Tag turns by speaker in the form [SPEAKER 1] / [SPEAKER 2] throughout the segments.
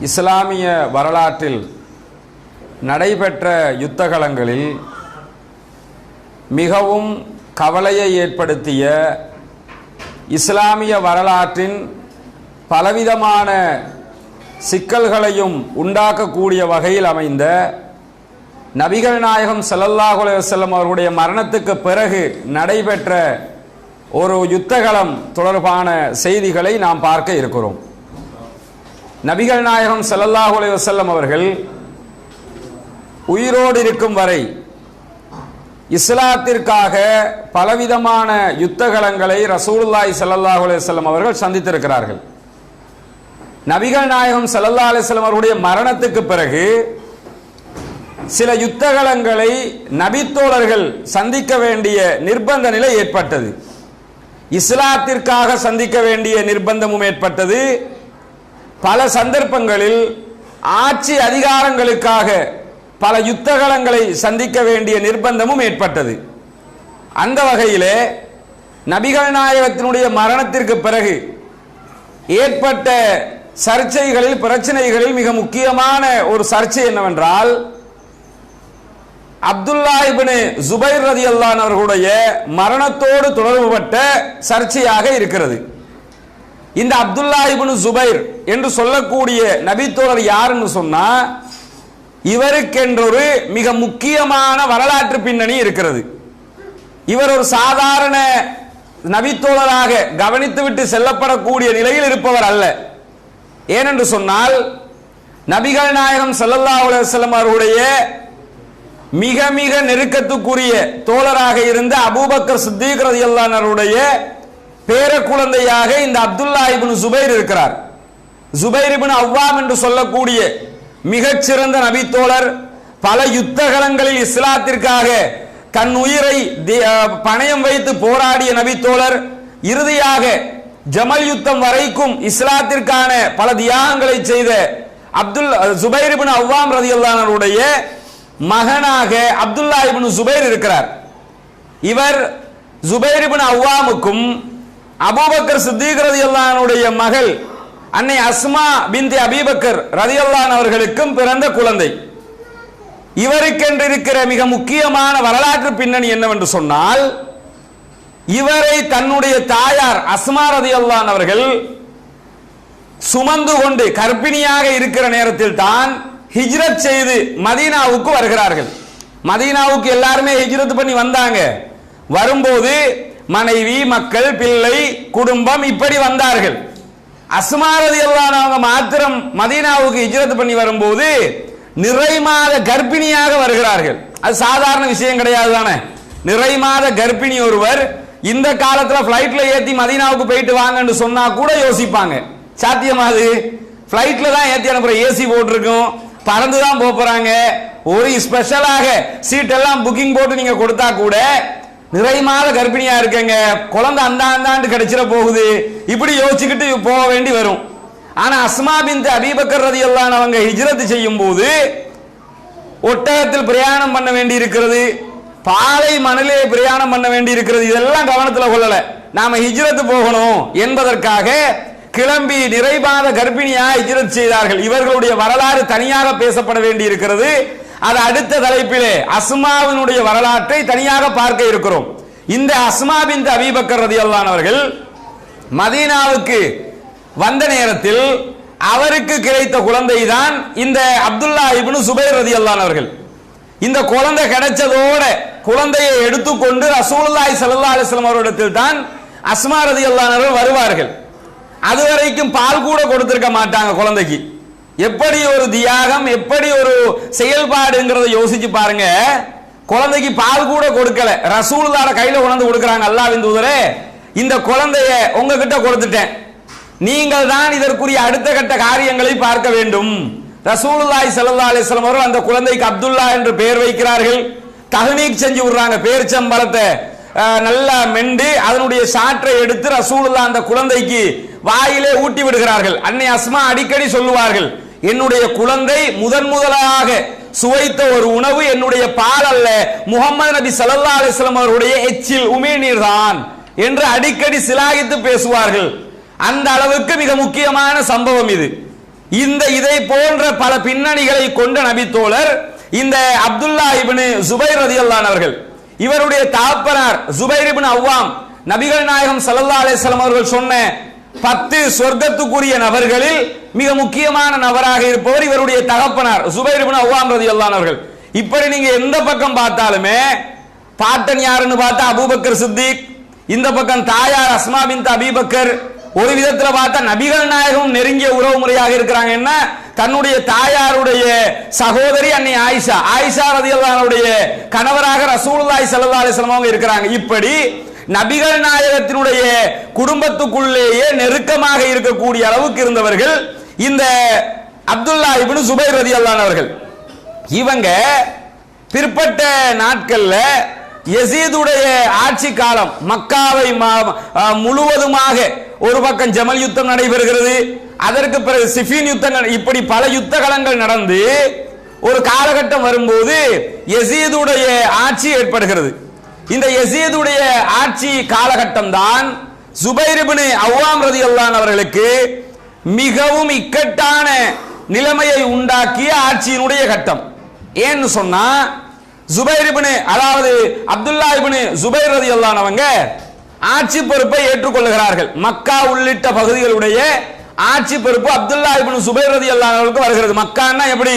[SPEAKER 1] இஸ்லாமிய வரலாற்றில் நடைபெற்ற யுத்தகலங்களில் மிகவும் கவலையை ஏற்படுத்திய இஸ்லாமிய வரலாற்றின் பலவிதமான சிக்கல்களையும் உண்டாக்கக்கூடிய வகையில் அமைந்த நபிகள் நாயகம் ஸல்லல்லாஹு அலைஹி வஸல்லம் அவர்களுடைய மரணத்துக்கு பிறகு நடைபெற்ற ஒரு யுத்தகலம் தொடர்பான செய்திகளை நாம் பார்க்க இருக்கிறோம். நபிகள் நாயகம் ஸல்லல்லாஹு அலைஹி வஸல்லம் அவர்கள் உயிரோடு இருக்கும் வரை இஸ்லாத்திற்காக பலவிதமான யுத்தகலங்களை ரசூலுல்லாஹி ஸல்லல்லாஹு அலைஹி வஸல்லம் அவர்கள் சந்தித்திருக்கிறார்கள். நபிகள் நாயகம் ஸல்லல்லாஹு அலைஹி வஸல்லம் அவருடைய மரணத்துக்கு பிறகு சில யுத்தகலங்களை நபித்தோழர்கள் சந்திக்க வேண்டிய நிர்பந்த நிலை ஏற்பட்டது. இஸ்லாத்திற்காக சந்திக்க வேண்டிய நிர்பந்தமும் ஏற்பட்டது. பல சந்தர்ப்பங்களில் ஆட்சி அதிகாரங்களுக்காக பல யுத்தகலங்களை சந்திக்க வேண்டிய நிர்பந்தமும் ஏற்பட்டது. அந்த வகையிலே நபிகள் நாயகத்தினுடைய மரணத்திற்கு பிறகு ஏற்பட்ட சர்ச்சைகளில் பிரச்சனைகளில் மிக முக்கியமான ஒரு சர்ச்சை என்னவென்றால், அப்துல்லா இப்னு ஜுபைர் ரலியல்லாஹு அன்ஹு அவர்களுடைய மரணத்தோடு தொடர்புபட்ட சர்ச்சையாக இருக்கிறது. இந்த அப்துல்லா இப்னு ஜுபைர் என்று சொல்லக்கூடிய நபித்தோழர் யாருன்னு சொன்னா, இவருக்கென்றொரு மிக முக்கியமான வரலாற்று பின்னணி இருக்கிறது. இவர் ஒரு சாதாரண நபித்தோழராக கவனித்துவிட்டு செல்லப்படக்கூடிய நிலையில் இருப்பவர் அல்ல. ஏனென்று சொன்னால், நபிகள் நாயகம் ஸல்லல்லாஹு அலைஹி வஸல்லம் அவர்களுடைய மிக மிக நெருக்கத்துக்குரிய தோழராக இருந்த அபூபக்கர் சித்தீக் ரலியல்லாஹு அன்ஹு அவருடைய பேர குழந்தையாக இந்த அப்துல்லா இப்னு ஜுபைர் இருக்கிறார். ஜுபைர் இப்னு அவ்வாம் என்று சொல்லக்கூடிய மிகச்சிறந்த நபித்தோழர், பல யுத்தகலங்களில் இஸ்லாத்திற்காக தன் உயிரை பணயம் வைத்து போராடிய நபித்தோழர், இறுதியாக ஜமல் யுத்தம் வரைக்கும் இஸ்லாத்திற்கான பல தியாகங்களை செய்த ஜுபைர் இப்னு அவ்வாம் ரலியல்லாஹு அன்ஹு அவருடைய மகனாக அப்துல்லா இப்னு ஜுபைர் இருக்கிறார். இவர் ஜுபைர் இப்னு அவ்வாமுக்கும் அபூபக்கர் சித்தீக் ரலியல்லாஹு அன்ஹுடைய மகள் அன்னை அஸ்மா பின்த் அபீபக்கர் ரலியல்லாஹு அன்ஹு அவர்களுக்கும் பிறந்த குழந்தை. இவருக்கென்று இருக்கிற மிக முக்கியமான வரலாற்று பின்னணி என்னவென்று சொன்னால், இவரை தன்னுடைய தாயார் அஸ்மா ரலியல்லாஹு அன்ஹா அவர்கள் சுமந்து கொண்டு கர்ப்பிணியாக இருக்கிற நேரத்தில் தான் ஹிஜ்ரத் செய்து மதீனாவுக்கு வருகிறார்கள். மதீனாவுக்கு எல்லாருமே ஹிஜ்ரத் பண்ணி வந்தாங்க. வரும்போது மனைவி, மக்கள், பிள்ளை, குடும்பம் இப்படி வந்தார்கள். அஸ்மா ரலியல்லாஹு அன்ஹா அவங்க மாத்திரம் மதீனாவுக்கு ஹிஜ்ரத் பண்ணி வரும்போது நிறை மாத கர்ப்பிணியாக வருகிறார்கள். அது சாதாரண விஷயம் கிடையாது தானே. நிறை மாத கர்ப்பிணி ஒருவர் இந்த காலத்துல பிளைட்ல ஏத்தி மதீனாவுக்கு போயிட்டு வாங்கன்னு சொன்னா கூட யோசிப்பாங்க. சாத்தியமாது? பிளைட்ல தான் ஏத்தி அனுப்புற, ஏசி போட்டிருக்கும், பறந்து தான் போறாங்க. ஒரு ஸ்பெஷலாக சீட் எல்லாம் புக்கிங் போட்டு நீங்க கொடுத்தா கூட நிறை மாத கர்ப்பிணியா இருக்கங்க, குழந்தை அந்தாண்டு கிடைச்சிட போகுது, இப்படி யோசிச்சுக்கிட்டு போக வேண்டி வரும். ஆனா அஸ்மா பின்த் அபீபக்கர் ரலியல்லாஹு அன்ஹா அவங்க ஹிஜ்ரத் செய்யும் போது ஒட்டகத்தில் பிரயாணம் பண்ண வேண்டி இருக்கிறது, பாலை மணலே பிரயாணம் பண்ண வேண்டி இருக்கிறது. இதெல்லாம் கவனத்தில் கொள்ளல. நாம ஹிஜ்ரத் போகணும் என்பதற்காக கிளம்பி நிறைமாத கர்ப்பிணியாக ஹிஜ்ரத் செய்தார்கள். இவர்களுடைய வரலாறு தனியாக பேசப்பட வேண்டி இருக்கிறது. அது அடுத்த தலைப்பிலே அஸ்மாவினுடைய வரலாற்றை தனியாக பார்க்க இருக்கிறோம். இந்த அஸ்மா பின்த் அபீபக்கர் ரலியல்லாஹு அன்ஹு அவர்கள் மதீனாவுக்கு வந்த நேரத்தில் அவருக்கு கிடைத்த குழந்தை தான் இந்த அப்துல்லா இப்னு ஜுபைர் ரலியல்லாஹு அன்ஹு அவர்கள். இந்த குழந்தை கிடைச்சதோட குழந்தையை எடுத்துக்கொண்டு ரசூலுல்லாஹி ஸல்லல்லாஹு அலைஹி வஸல்லம் அவர்களிடத்தில் தான் அஸ்மா ரலியல்லாஹு அன்ஹா அவர்கள் வருவார்கள். அதுவரைக்கும் பால் கூட கொடுத்திருக்க மாட்டாங்க குழந்தைக்கு. எப்படி ஒரு தியாகம், எப்படி ஒரு செயல்பாடுங்கிறத யோசிச்சு பாருங்க. குழந்தைக்கு பால் கூட கொடுக்கல, ரசூலுல்லாஹ் கையில கொண்டு கொடுக்கறாங்க. அல்லாஹ்வின் தூதரே, இந்த குழந்தைய உங்ககிட்ட கொடுத்துட்டேன், நீங்கள் தான் இதற்குரிய அடுத்த கட்ட காரியங்களை பார்க்க வேண்டும். ரசூலுல்லாஹி ஸல்லல்லாஹு அலைஹி வஸல்லம் அவர்கள் அந்த குழந்தைக்கு அப்துல்லா என்று பெயர் வைக்கிறார்கள். தஹ்னீக் செஞ்சு விடுறாங்க. பேரிச்சம்பழத்தை நல்லா மெண்டு அதனுடைய சாற்றை எடுத்து ரசூலுல்லாஹ் அந்த குழந்தைக்கு வாயிலே ஊட்டி விடுகிறார்கள். அன்னை அஸ்மா அடிக்கடி சொல்லுவார்கள், என்னுடைய குழந்தை முதலாக சுவைத்த ஒரு உணவு என்னுடைய பால் அல்ல, முஹம்மது நபி ஸல்லல்லாஹு அலைஹி வஸல்லம் அவருடைய எச்சில் உமிழ்நீர் தான் என்று அடிக்கடி சிலாகித்து பேசுவார்கள். அந்த அளவுக்கு மிக முக்கியமான சம்பவம் இது. இதை போன்ற பல பின்னணிகளை கொண்ட நபித்தோழர் இந்த அப்துல்லா இப்னு ஜுபைர் ரலியல்லாஹு அவர்கள். இவருடைய தகப்பனார் ஜுபைர் இப்னு அவ்வாம், நபிகள் நாயகம் ஸல்லல்லாஹு அலைஹி வஸல்லம் அவர்கள் சொன்ன 10 சொர்க்கத்துக்குரிய நபர்களில் மிக முக்கியமான நபராக இருப்பவர் இவருடைய தகப்பனார் ஜுபைர் இப்னு அவ்வாம் ரலியல்லாஹு அவர்கள். இப்படி நீங்க எந்த பக்கம் பார்த்தாலுமே பாட்டன் யாருன்னு பார்த்தா அபூபக்கர் சித்திக், இந்த பக்கம் தாயார் அஸ்மா பின்த் அபீபக்கர், ஒரு விதத்துல பார்த்தா நபிகள் நாயகம் நெருங்கிய உறவு முறையாக இருக்கிறாங்க. என்ன, தன்னுடைய தாயாருடைய சகோதரி அன்னை ஆயிஷா ரலியல்லாஹு அன்ஹாவுடைய கணவராக ரசூலுல்லாஹி ஸல்லல்லாஹு அலைஹி வஸல்லம் இருக்கிறாங்க. இப்படி நபிகள் நாயகத்தினுடைய குடும்பத்துக்குள்ளேயே நெருக்கமாக இருக்கக்கூடிய அளவுக்கு இருந்தவர்கள் இந்த அப்துல்லா இப்னு ஜுபைர் ரலியல்லாஹு அவர்கள். இவங்க பிற்பட்ட நாட்கள்ல யசீதுடைய ஆட்சி காலம், மக்காவை முழுவதுமாக ஒரு பக்கம் ஜமல் யுத்தம் நடைபெறுகிறது, அதற்கு பிறகு சிஃபின் யுத்தங்கள், இப்படி பல யுத்த களங்கள் நடந்து ஒரு காலகட்டம் வரும்போது யசீதுடைய ஆட்சி ஏற்படுகிறது. இந்த யசீதுடைய ஆட்சி காலகட்டம் தான் ஜுபைர் இப்னு அவ்வாம் ரலியல்லாஹு அவர்களுக்கு மிகவும் இக்கட்டான நிலைமையை உண்டாக்கிய ஆட்சியினுடைய கட்டம். ஏன்னு சொன்னா ஜுபைர் இப்னு, அதாவது அப்துல்லா இப்னு ஜுபைர் ரலியல்லாஹு அவங்க ஆட்சி பொறுப்பை ஏற்றுக்கொள்கிறார்கள். மக்கா உள்ளிட்ட பகுதிகளுடைய ஆட்சி பொறுப்பு அப்துல்லா இப்னு ஜுபைர் ரலியல்லாஹு அவர்களுக்கு வருகிறது. மக்கான்னா எப்படி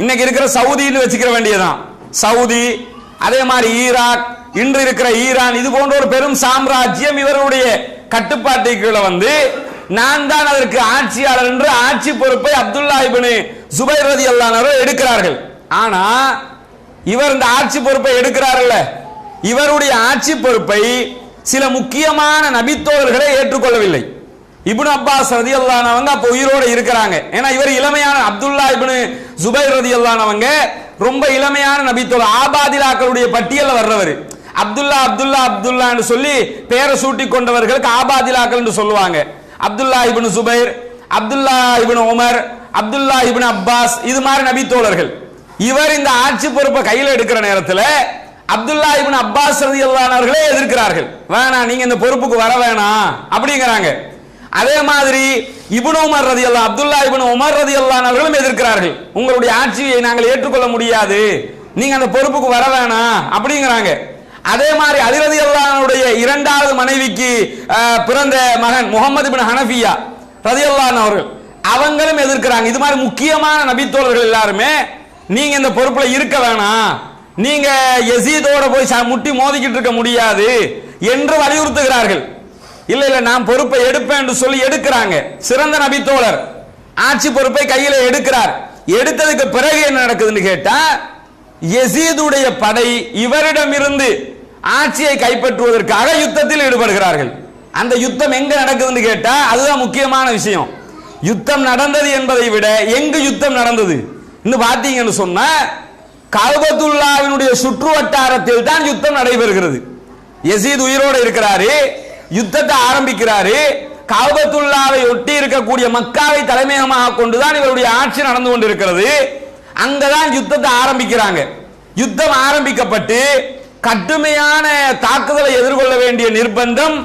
[SPEAKER 1] இன்னைக்கு இருக்கிற சவுதின்னு வச்சுக்கிற வேண்டியதான். சவுதி, அதே மாதிரி ஈராக், இன்று இருக்கிற ஈரான், இது போன்ற ஒரு பெரும் சாம்ராஜ்யம் இவருடைய கட்டுப்பாட்டுக்குள்ள வந்து நான் தான் அதற்கு ஆட்சியாளர் என்று ஆட்சி பொறுப்பை அப்துல்லா இப்னு ஜுபைர் ரலியல்லாஹு அவர்கள் எடுக்கிறார்கள். ஆனா இவர் இந்த ஆட்சி பொறுப்பை எடுக்கிறார்ல, இவருடைய ஆட்சி பொறுப்பை சில முக்கியமான நபித்தோழர்களை ஏற்றுக்கொள்ளவில்லை. இப்னு அப்பாஸ் ரலியல்லாஹு அவங்க அப்ப உயிரோடு இருக்கிறாங்க. ஏன்னா இவர் இளமையான அப்துல்லா இப்னு ஜுபைர் ரலியல்லாஹு அவங்க ரொம்ப இளமையான நபித்தோழர், ஆபாதிலாக்களுடைய பட்டியலில் வர்றவர். அப்துல்லா அப்துல்லா அப்துல்லா என்று சொல்லி பெயரை சூட்டி கொண்டவர்களுக்கு ஆபாதிலாக்கள் என்று சொல்லுவாங்க. அப்துல்லா இப்னு ஜுபைர், அப்துல்லா இப்னு உமர், அப்துல்லா இப்னு அப்பாஸ், இது மாதிரி நபித்தோழர்கள். இவர் இந்த ஆட்சி பொறுப்பை கையில் எடுக்கிற நேரத்தில் அப்துல்லா இப்னு அப்பாஸ் ரலியல்லாஹு அவர்களே எதிர்க்கிறார்கள். வேணாம், நீங்க இந்த பொறுப்புக்கு வர வேணாம் அப்படிங்கிறாங்க. அதே மாதிரி இப்னு உமர் ரலியல்லாஹு, அப்துல்லா இப்னு உமர் ரலியல்லாஹு அவர்களும் எதிர்க்கிறார்கள். உங்களுடைய ஆட்சியை நாங்கள் ஏற்றுக்கொள்ள முடியாது, நீங்க அந்த பொறுப்புக்கு வர வேணாம் அப்படிங்கிறாங்க. அதே மாதிரி அலி ரலியல்லாஹுடைய இரண்டாவது மனைவிக்கு பிறந்த மகன் முஹம்மது இப்னு ஹனஃபியா ரலியல்லாஹு அவர்கள், அவங்களும் எதிர்க்கிறாங்க. இது மாதிரி முக்கியமான நபித்தோழர்கள் எல்லாருமே நீங்க இந்த பொறுப்புல இருக்க வேணாம், நீங்க யசீதோட போய் முட்டி மோதிக்கிட்டு இருக்க முடியாது என்று வலியுறுத்துகிறார்கள். இல்ல இல்ல நான் பொறுப்பை எடுப்பேன் என்று சொல்லி எடுக்கிறாங்க. சிறந்த நபித்தோழர் ஆட்சி பொறுப்பை கையில எடுக்கிறார். எடுத்ததுக்கு பிறகு என்ன நடக்குதுன்னு கேட்டா, யசீதுடைய படை இவரிடமிருந்து ஆட்சியை கைப்பற்றுவதற்காக யுத்தத்தில் ஈடுபடுகிறார்கள். அந்த யுத்தம் எங்க நடக்குதுன்னு கேட்டா அதுதான் முக்கியமான விஷயம். யுத்தம் நடந்தது என்பதை விட எங்கு யுத்தம் நடந்தது பாத்தீங்கன்னு சொன்னா கஅபத்துல்லாஹ்வினுடைய சுற்று வட்டாரத்தில் தான் யுத்தம் நடைபெறுகிறது. யசீத் உயிரோடு இருக்கிறாரு, யுத்தத்தை ஆரம்பிக்கிறாரு. கஅபத்துல்லாஹ்வை ஒட்டி இருக்கக்கூடிய மக்காவை தலைமையகமாக கொண்டுதான் இவருடைய ஆட்சி நடந்து கொண்டிருக்கிறது. அங்கதான் யுத்தத்தை ஆரம்பிக்கிறாங்க. யுத்தம் ஆரம்பிக்கப்பட்டு கடுமையான தாக்குதலை எதிர்கொள்ள வேண்டிய நிர்பந்தம்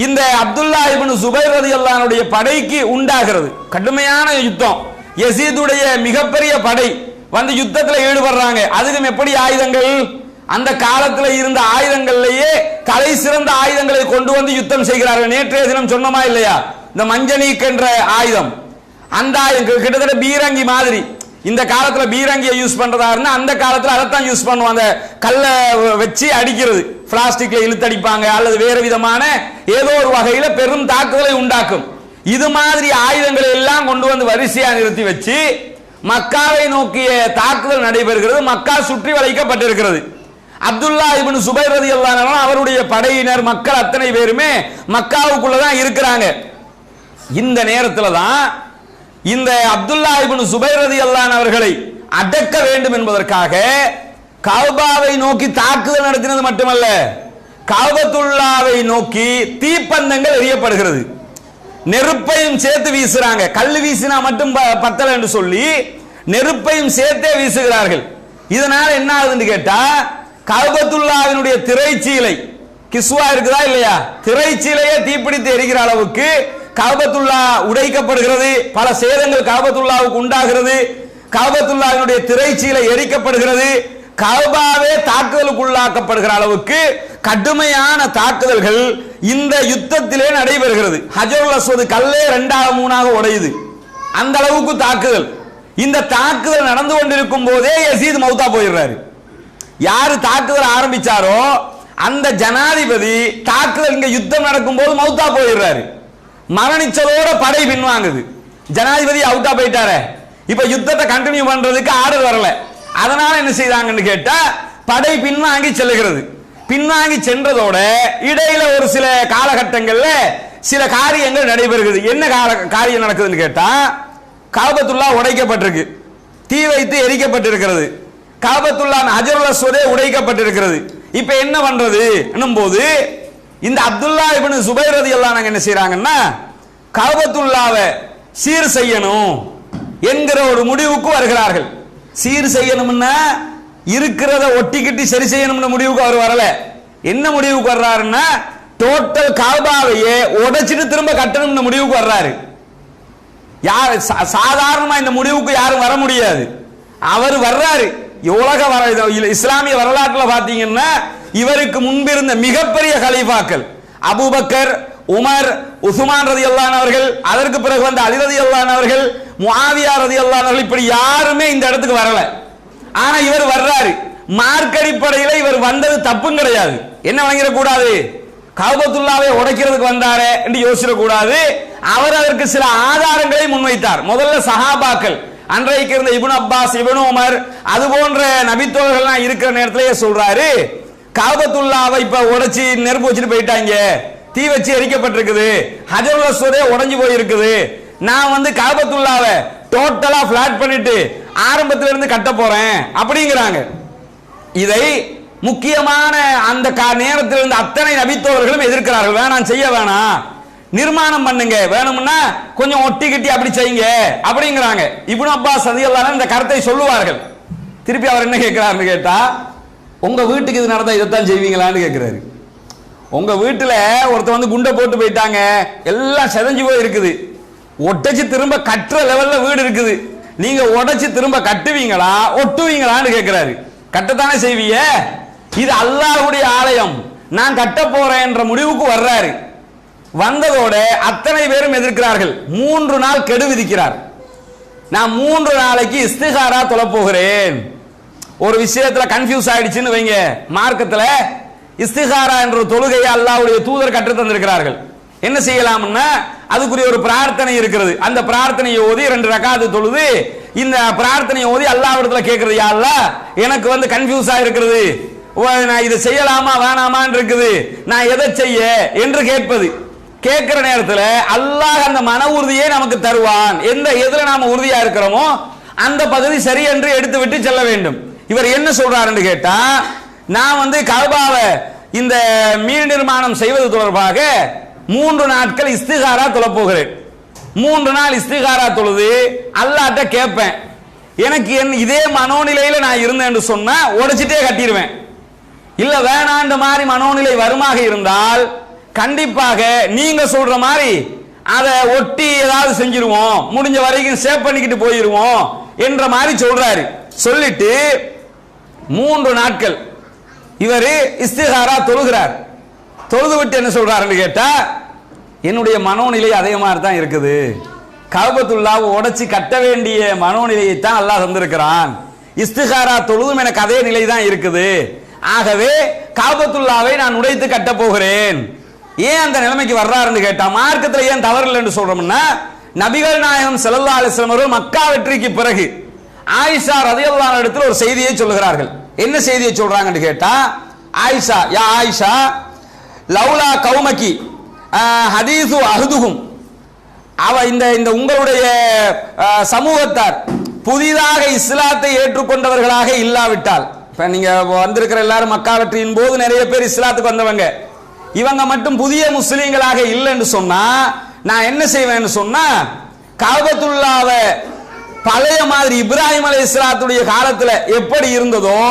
[SPEAKER 1] இந்த அப்துல்லா இப்னு ஜுபைர் ரலியல்லாஹு அன்ஹுடைய படைக்கு உண்டாகிறது. கடுமையான யுத்தம், யசீதுடைய மிகப்பெரிய படை வந்து யுத்தத்தில் ஈடுபடுறாங்க. அதுக்கும் எப்படி ஆயுதங்கள், அந்த காலத்தில் இருந்த ஆயுதங்கள்லேயே தலை சிறந்த ஆயுதங்களை கொண்டு வந்து யுத்தம் செய்கிறார்கள். நேற்றைய தினம் சொன்னமா இல்லையா, இந்த மஞ்சனீக் என்ற ஆயுதம், அந்த கிட்டத்தட்ட பீரங்கி மாதிரி. இந்த காலத்துல பீரங்கியை யூஸ் பண்றதா இருந்தா அந்த காலத்துல அதைத்தான் யூஸ் பண்ணுவாங்க. அந்த கல்லை வச்சு அடிக்கிறது, பிளாஸ்டிக்ல இழுத்தடிப்பாங்க அல்லது வேறு விதமான ஏதோ ஒரு வகையில பெரும் தாக்குதலை உண்டாக்கும். இது மாதிரி ஆயுதங்களை எல்லாம் கொண்டு வந்து வரிசையா நிறுத்தி வச்சு மக்காவை நோக்கிய தாக்குதல் நடைபெறுகிறது. மக்கா சுற்றி வளைக்கப்பட்டிருக்கிறது. அப்துல்லா இப்னு ஜுபைர் ரலியல்லாஹு அன்ஹு அவருடைய படையினர் மக்கள் அத்தனை பேருமே மக்காவுக்குள்ளதான் இருக்கிறாங்க. இந்த நேரத்தில் தான் இந்த அப்துல்லா இப்னு ஜுபைர் ரலியல்லாஹு அன்ஹு அவர்களை அடக்க வேண்டும் என்பதற்காக கஅபாவை நோக்கி தாக்குதல் நடத்தினது மட்டுமல்ல, கஅபத்துல்லாவை நோக்கி தீப்பந்தங்கள் எரியப்படுகிறது. நெருப்பையும் சேர்த்து வீசுறாங்க. கல் வீசினா மட்டும் பத்தல என்று சொல்லி நெருப்பையும் சேர்த்தே வீசுகிறார்கள். இதனால என்ன ஆகுதுன்னு கேட்டா, கஅபத்துல்லாவினுடைய திரைச்சீலை கிஸ்வா இருக்குதா இல்லையா, திரைச்சீலையே தீப்பிடித்து எரிகிற அளவுக்கு காபத்துல்லா உடைக்கப்படுகிறது, பல சேதங்கள் காபத்துல்லாவுக்கு உண்டாகிறது, காபத்துல்லாவினுடைய திரைச்சீலை எரிக்கப்படுகிறது, காபாவே தாக்குதலுக்கு உள்ளாக்கப்படுகிற அளவுக்கு கடுமையான தாக்குதல்கள் இந்த யுத்தத்திலே நடைபெறுகிறது. ஹஜருல் அஸ்வத் கல்லே 2ஆக 3ஆக உடையுது, அந்த அளவுக்கு தாக்குதல். இந்த தாக்குதல் நடந்து கொண்டிருக்கும் போதே யசீத் மௌத்தா போயிடுறாரு. யாரு தாக்குதல் ஆரம்பிச்சாரோ அந்த ஜனாதிபதி தாக்குதல் இங்க யுத்தம் நடக்கும் போது மௌத்தா போயிடுறாரு. மரணிச்சதோட படை பின்வாங்குது. ஜனாதிபதி அவுட்டா போயிட்டாரு. இப்ப யுத்தத்தை கண்டினியூ பண்றதுக்கு ஆர்டர் வரல. அதனால என்ன செய்தாங்கன்னு கேட்டா படை பின்வாங்கி செல்லுகிறது. பின்வாங்கி சென்றதோட இடையில ஒரு சில காலகட்டங்கள்ல சில காரியங்கள் நடைபெறுகிறது. என்ன காரியம் நடக்குதுன்னு கேட்டா காபத்துல்லா உடைக்கப்பட்டிருக்கு, தீ வைத்து எரிக்கப்பட்டிருக்கிறது, காபத்துல்லா ஹஜருல் அஸ்வதே உடைக்கப்பட்டிருக்கிறது. இப்ப என்ன பண்றது போது இந்த அப்துல்லா இப்னு சுபைர் ரலியல்லாஹு அன்ஹு என்ன செய்றாங்கன்னா காபத்துல்லாவை சீர் செய்யணும் என்கிற ஒரு முடிவுக்கு வருகிறார்கள். சீர் செய்யணும்னா இருக்கிறத ஒட்டிக்கிட்டு சரி செய்யணும்னு முடிவுக்கு அவர் வரல. என்ன முடிவுக்கு வர்றாருன்னா டோட்டல் காபாவையே உடைச்சிட்டு திரும்ப கட்டணும்னு முடிவுக்கு வர்றாரு. யார் சாதாரணமா இந்த முடிவுக்கு யாரும் வர முடியாது. அவர் வர்றாரு. இஸ்லாமிய வரலாற்றில் பாத்தீங்கன்னா இவருக்கு முன்பிருந்த மிகப்பெரிய கலீஃபாக்கள் அபூபக்கர், உமர், உஸ்மான் ரலியல்லாஹு அன்ஹு அவர்கள், அதற்கு பிறகு வந்த அலி ரலியல்லாஹு அன்ஹு அவர்கள், முஆவியா ரலியல்லாஹு அன்ஹு இப்படி யாருமே இந்த இடத்துக்கு வரல. ஆனா இவர் வர்றாரு. மார்க் அடிப்படையில் இவர் வந்தது தப்பும் கிடையாது. என்ன வழங்கிடக்கூடாது, காபத்துல்லாவை உடைக்கிறதுக்கு வந்தாரே என்று யோசிக்கக்கூடாது. அவர் அதற்கு சில ஆதாரங்களை முன்வைத்தார். முதல்ல சஹாபாக்கள், அன்றைக்கு இருந்த இப்னு அப்பாஸ், இப்னு உமர், அது போன்ற நபித்தோழர்கள்லாம் இருக்கிற நேரத்திலேயே சொல்றாரு, காபத்துல்லாவை இப்ப உடைச்சி நெருப்பு வச்சுட்டு போயிட்டாங்க, தீ வச்சு எரிக்கப்பட்டிருக்குது, ஹஜருல் அஸ்வதே உடைஞ்சு போயிருக்குது, நான் காபத்துல்லாவை டோட்டலா பிளாட் பண்ணிட்டு ஆரம்பத்துல இருந்து கட்ட போறேன் அப்படிங்கிறாங்க. இதை முக்கியமான அந்த நேரத்தில் இருந்த அத்தனை நபித்தோழர்களும் எதிர்க்கிறார்கள். வேணாம், செய்ய வேணாம், நிர்மாணம் பண்ணுங்க, வேணும்னா கொஞ்சம் ஒட்டி கட்டி அப்படி செய்யுங்க அப்படிங்கிறாங்க. இப்னு அப்பாஸ் ரலியல்லாஹு அன்ஹு இந்த கருத்தை சொல்லுவார்கள். திருப்பி அவர் என்ன கேட்கிறாருன்னு கேட்டா, உங்க வீட்டுக்கு இது நடந்தா இதைத்தான் செய்வீங்களான்னு கேட்கிறாரு. உங்க வீட்டுல ஒருத்தர் குண்டை போட்டு போயிட்டாங்க, எல்லாம் செதஞ்சு போய் இருக்குது, ஒட்டச்சு திரும்ப கட்டுற லெவல்ல வீடு இருக்குது, நீங்க உடைச்சு திரும்ப கட்டுவீங்களா ஒட்டுவீங்களான்னு கேட்கிறாரு. கட்டத்தானே செய்வீங்க, இது அல்லாஹ்வுடைய ஆலயம், நான் கட்ட போறேன் என்ற முடிவுக்கு வர்றாரு. வந்ததோட அத்தனை பேரும் எதிர்க்கிறார்கள். 3 நாள் கெடு விதிக்கிறார். நான் 3 நாளைக்கு இஸ்திகாரா தொழப் போகிறேன். ஒரு விஷயத்துல கன்ஃபியூஸ் ஆயிடுச்சுன்னு வைங்க, மார்க்கத்துல இஸ்திகாரா என்ற தொழுகையை அல்லாஹ்வுடைய தூதர் கற்று தந்திருக்கிறார்கள். என்ன செய்யலாம்னா அதுக்குரிய ஒரு பிரார்த்தனை இருக்கிறது. அந்த பிரார்த்தனையை ஓதி 2 ரக்காத்து தொழுது இந்த பிரார்த்தனையை ஓதி அல்லாஹ்விடத்துல கேட்கிறது, யா அல்லாஹ் எனக்கு கன்ஃபியூஸா இருக்கிறது, நான் இதை செய்யலாமா வேணாமான்னு இருக்குது, நான் எதை செய்ய என்று கேட்பது. கேட்கிற நேரத்தில் அல்லாஹ் அந்த மன உறுதியை நமக்கு தருவான். எதுல நாம உறுதியா இருக்கிறோமோ அந்த பகுதி சரி என்று எடுத்து விட்டு செல்ல வேண்டும். இவர் என்ன சொல்றாருன்னு கேட்டா, நான் கஅபாவை இந்த மீள் நிர்மாணம் செய்வது தொடர்பாக 3 நாட்கள் இஸ்திகாரா தொழப் போகிறேன். 3 நாள் இஸ்திகாரா தொழுது அல்லாஹ்ட்ட கேட்பேன், எனக்கு இதே மனோநிலையில நான் இருந்தேன்னு சொன்னா உடைச்சிட்டே கட்டிடுவேன். இல்ல வேணாண்ட மாதிரி மனோநிலை வருமாக இருந்தால் கண்டிப்பாக நீங்க சொல்ற மாதிரி அதை ஒட்டி ஏதாவது செஞ்சிருவோம், முடிஞ்ச வரைக்கும் சேவ் பண்ணிக்கிட்டு போயிருவோம் என்ற மாதிரி சொல்றாரு. சொல்லிட்டு 3 நாட்கள் இவரு இஸ்திகாரா தொழுகிறார். தொழுது விட்டு என்ன சொல்றாருன்னு கேட்டா, என்னுடைய மனோநிலை அதே மாதிரி தான் இருக்குது, கஅபத்துல்லாவை உடைச்சி கட்ட வேண்டிய மனோநிலையை தான் அல்லாஹ் தந்திருக்கிறான், இஸ்திகாரா தொழுதும் எனக்கு அதே நிலை தான் இருக்குது, ஆகவே கஅபத்துல்லாவை நான் உடைத்து கட்ட போகிறேன். ஏன் அந்த நிலைமைக்கு வர்றாருன்னு கேட்டா, மார்க்கத்தில் ஏன் தவறு இல்லைன்னு சொல்றோம்னா, நபிகள் நாயகம் ஸல்லல்லாஹு அலைஹி வஸல்லம் அவர்கள் மக்கா வெற்றிக்கு பிறகு ஆயிஷா ரலியல்லாஹு அன்ஹா இடத்துல ஒரு செய்தியை சொல்லுகிறார்கள். என்ன செய்தியை சொல்றாங்கன்னு கேட்டா, ஆயிஷா, யா ஆயிஷா லௌலா கௌமகி ஹதீசு அஹதுஹும், இந்த உங்களுடைய சமூகத்தார் புதிதாக இஸ்லாத்தை ஏற்றுக்கொண்டவர்களாக இல்லாவிட்டால், இப்ப நீங்க வந்திருக்கிற எல்லாரும் மக்கா வெற்றியின் போது நிறைய பேர் இஸ்லாத்துக்கு வந்தவங்க, இவங்க மட்டும் புதிய முஸ்லீம்களாக இல்லைன்னு சொன்னா நான் என்ன செய்வேன்னு சொன்னா, கஅபத்துல்லாவை பழைய மாதிரி இப்ராஹிம் அலைஹிஸ்ஸலாத்துடைய காலத்துல எப்படி இருந்ததோ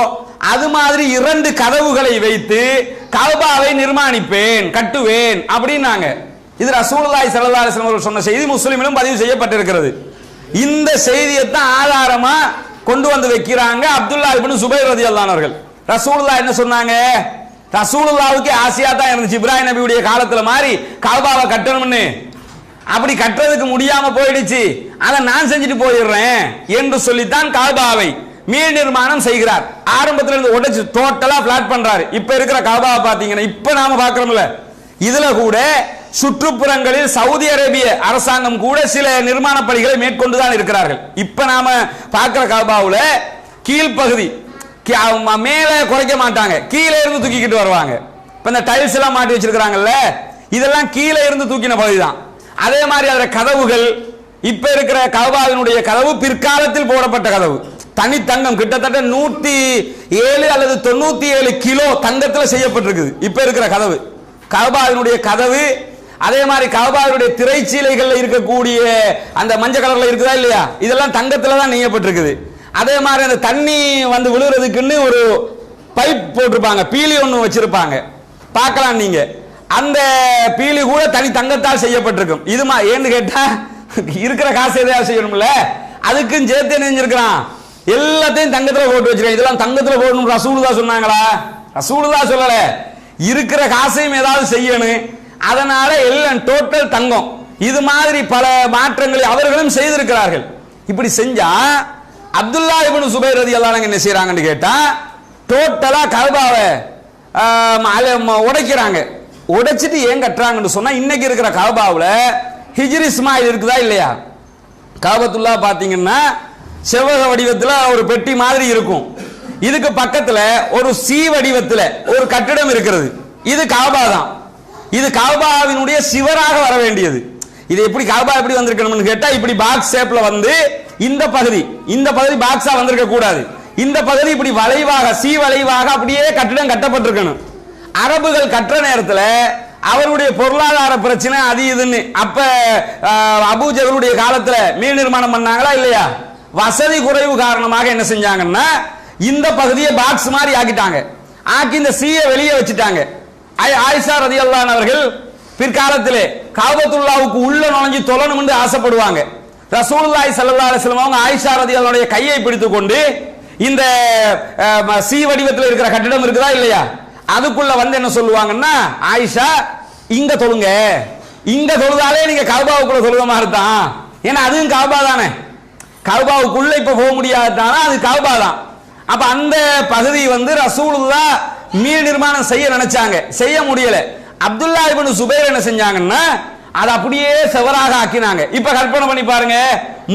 [SPEAKER 1] அது மாதிரி 2 கதவுகளை வைத்து கஅபாவை நிர்மாணிப்பேன், கட்டுவேன் அப்படின்னாங்க. இது ரசூலுல்லாஹி ஸல்லல்லாஹு அலைஹி வஸல்லம் சொன்ன செய்தி, முஸ்லிமிலும் பதிவு செய்யப்பட்டிருக்கிறது. இந்த செய்தியை தான் ஆதாரமா கொண்டு வந்து வைக்கிறாங்க அப்துல்லா இப்னு சுபைர் ரலியல்லாஹு அன்ஹு அவர்கள். ரசூலுல்லாஹ் என்ன சொன்னாங்க? ரசூலுல்லாஹ்வுக்கு ஆசையா தான் இருந்துச்சு இப்ராஹிம் நபியுடைய காலத்துல மாதிரி கஅபாவை கட்டணும்னு. அப்படி கட்டுறதுக்கு முடியாம போயிடுச்சு, அதை நான் செஞ்சுட்டு போயிடுறேன் என்று சொல்லித்தான் கஅபாவை மீள் நிர்மாணம் செய்கிறார். ஆரம்பத்துல இருந்து உடைச்சு டோட்டலா பிளாட் பண்றாரு. இப்ப இருக்கிற கஅபாவை பாத்தீங்கன்னா இப்ப நாம பாக்குறோம்ல, இதுல கூட சுற்றுப்புறங்களில் சவுதி அரேபிய அரசாங்கம் கூட சில நிர்மாண பணிகளை மேற்கொண்டுதான் இருக்கிறார்கள். இப்ப நாம பார்க்கிற கஅபாவுல கீழ்ப்பகுதி மேல குறைக்க மாட்டாங்க, கீழே இருந்து தூக்கிக்கிட்டு வருவாங்க. இப்ப இந்த டைல்ஸ் எல்லாம் மாட்டி வச்சிருக்காங்கல்ல, இதெல்லாம் கீழே இருந்து தூக்கின பகுதி தான். அதே மாதிரி அதுல கதவுகள், இப்ப இருக்கிற கஅபாவினுடைய கதவு பிற்காலத்தில் போடப்பட்ட கதவு, தனி தங்கம், கிட்டத்தட்ட 107 அல்லது 97 கிலோ தங்கத்துல செய்யப்பட்டிருக்குது இப்ப இருக்கிற கதவு. கஅபாவினுடைய கதவு, அதே மாதிரி கஅபாவினுடைய திரைச்சீலைகள்ல இருக்கக்கூடிய அந்த மஞ்சள் கலர்ல இருக்குதா இல்லையா, இதெல்லாம் தங்கத்துல தான் நெய்யப்பட்டிருக்குது. அதே மாதிரி அந்த தண்ணி வந்து விழுறதுக்குன்னு ஒரு பைப் போட்டிருப்பாங்க, பீலி ஒன்று வச்சிருப்பாங்க, பார்க்கலாம் நீங்க. அந்த பீலி கூட தனி தங்கத்தால் செய்யப்பட்டிருக்கும். இதுமா ஏன்னு கேட்டா இருக்கிற காசு எதையாவது செய்யணும்ல, அதுக்கும் சேர்த்து நெஞ்சிருக்கிறான், எல்லாத்தையும் தங்கத்துல போட்டு வச்சிருக்கேன். இதெல்லாம் தங்கத்துல போடணும் ரசூலுல்லாஹ் சொன்னாங்களா? ரசூலுல்லாஹ் சொல்லல, இருக்கிற காசையும் ஏதாவது செய்யணும், அதனால எல்லாம் டோட்டல் தங்கம். இது மாதிரி பல மாற்றங்களை அவர்களும் செய்திருக்கிறார்கள். இப்படி செஞ்சா அப்துல்லா இப்னு சுபைர் ரலியல்லாஹு அன்ஹு என்ன செய்றாங்கன்னு கேட்டா டோட்டலா கஅபாவை உடைக்கிறாங்க. உடைச்சிட்டு ஏன் கட்டுறாங்கன்னு சொன்னா, இன்னைக்கு இருக்கிற கஅபாவுல ஹிஜ்ர் இஸ்மாயில் இருக்குதா இல்லையா? காபத்துல்லா பாத்தீங்கன்னா செவ்வக வடிவத்துல ஒரு பெட்டி மாதிரி இருக்கும். இதுக்கு பக்கத்துல ஒரு சி வடிவத்துல ஒரு கட்டிடம் இருக்கிறது. இது கஅபா தான். இது கஅபாவினுடைய சிவராக வர வேண்டியது. இது எப்படி கஅபா எப்படி வந்திருக்கணும்னு கேட்டா, இப்படி பாக்ஸ் ஷேப்ல வந்து இந்த பகுதி பாக்ஸா வந்திருக்க கூடாது. இந்த பகுதி இப்படி வளைவாக, சி வளைவாக அப்படியே கட்டிடம் கட்டப்பட்டிருக்கணும். அரபுகள் கட்டுற நேரத்தில் அவருடைய பொருளாதார பிரச்சனை அது இதுன்னு அப்ப அபூஜகளுடைய காலத்துல மீள் நிர்மாணம் பண்ணாங்களா இல்லையா? வசதி குறைவு காரணமாக என்ன செஞ்சாங்கன்னா இந்த பகுதியை பாக்ஸ் மாதிரி ஆக்கிட்டாங்க. ஆக்கி இந்த சீயை வெளியே வச்சுட்டாங்க. ஆயிஷா ரலியல்லாஹு அன்ஹா அவர்கள் பிற்காலத்திலே காபத்துல்லாவுக்கு உள்ள நுழைஞ்சு தொழணும் என்று ஆசைப்படுவாங்க. ரசூலுல்லாஹி ஸல்லல்லாஹு அலைஹி வஸல்லம் அவங்க ஆயிஷா ரலியல்லாஹு அன்ஹா கையை பிடித்துக் கொண்டு இந்த சி வடிவத்தில் இருக்கிற கட்டிடம் இருக்குதா இல்லையா, அதுக்குள்ள வந்து என்ன சொல்லுவாங்கன்னா, ஆயிஷா இங்க தொழுங்க, இங்க தொழுதாலே நீங்க கஅபாவுக்குள்ள தொழுக மாதிரி தான். ஏன்னா அதுவும் கஅபா தானே, கஅபாவுக்குள்ள இப்ப போக முடியாதுதானா, அது கஅபா தான். அப்ப அந்த பகுதி வந்து ரசூலுல்லாஹ் மீள் நிர்மாணம் செய்ய நினைச்சாங்க, செய்ய முடியல. அப்துல்லா இப்னு சுபைர் என்ன செஞ்சாங்கன்னா அதை அப்படியே செவராக ஆக்கினாங்க. இப்ப கற்பனை பண்ணி பாருங்க,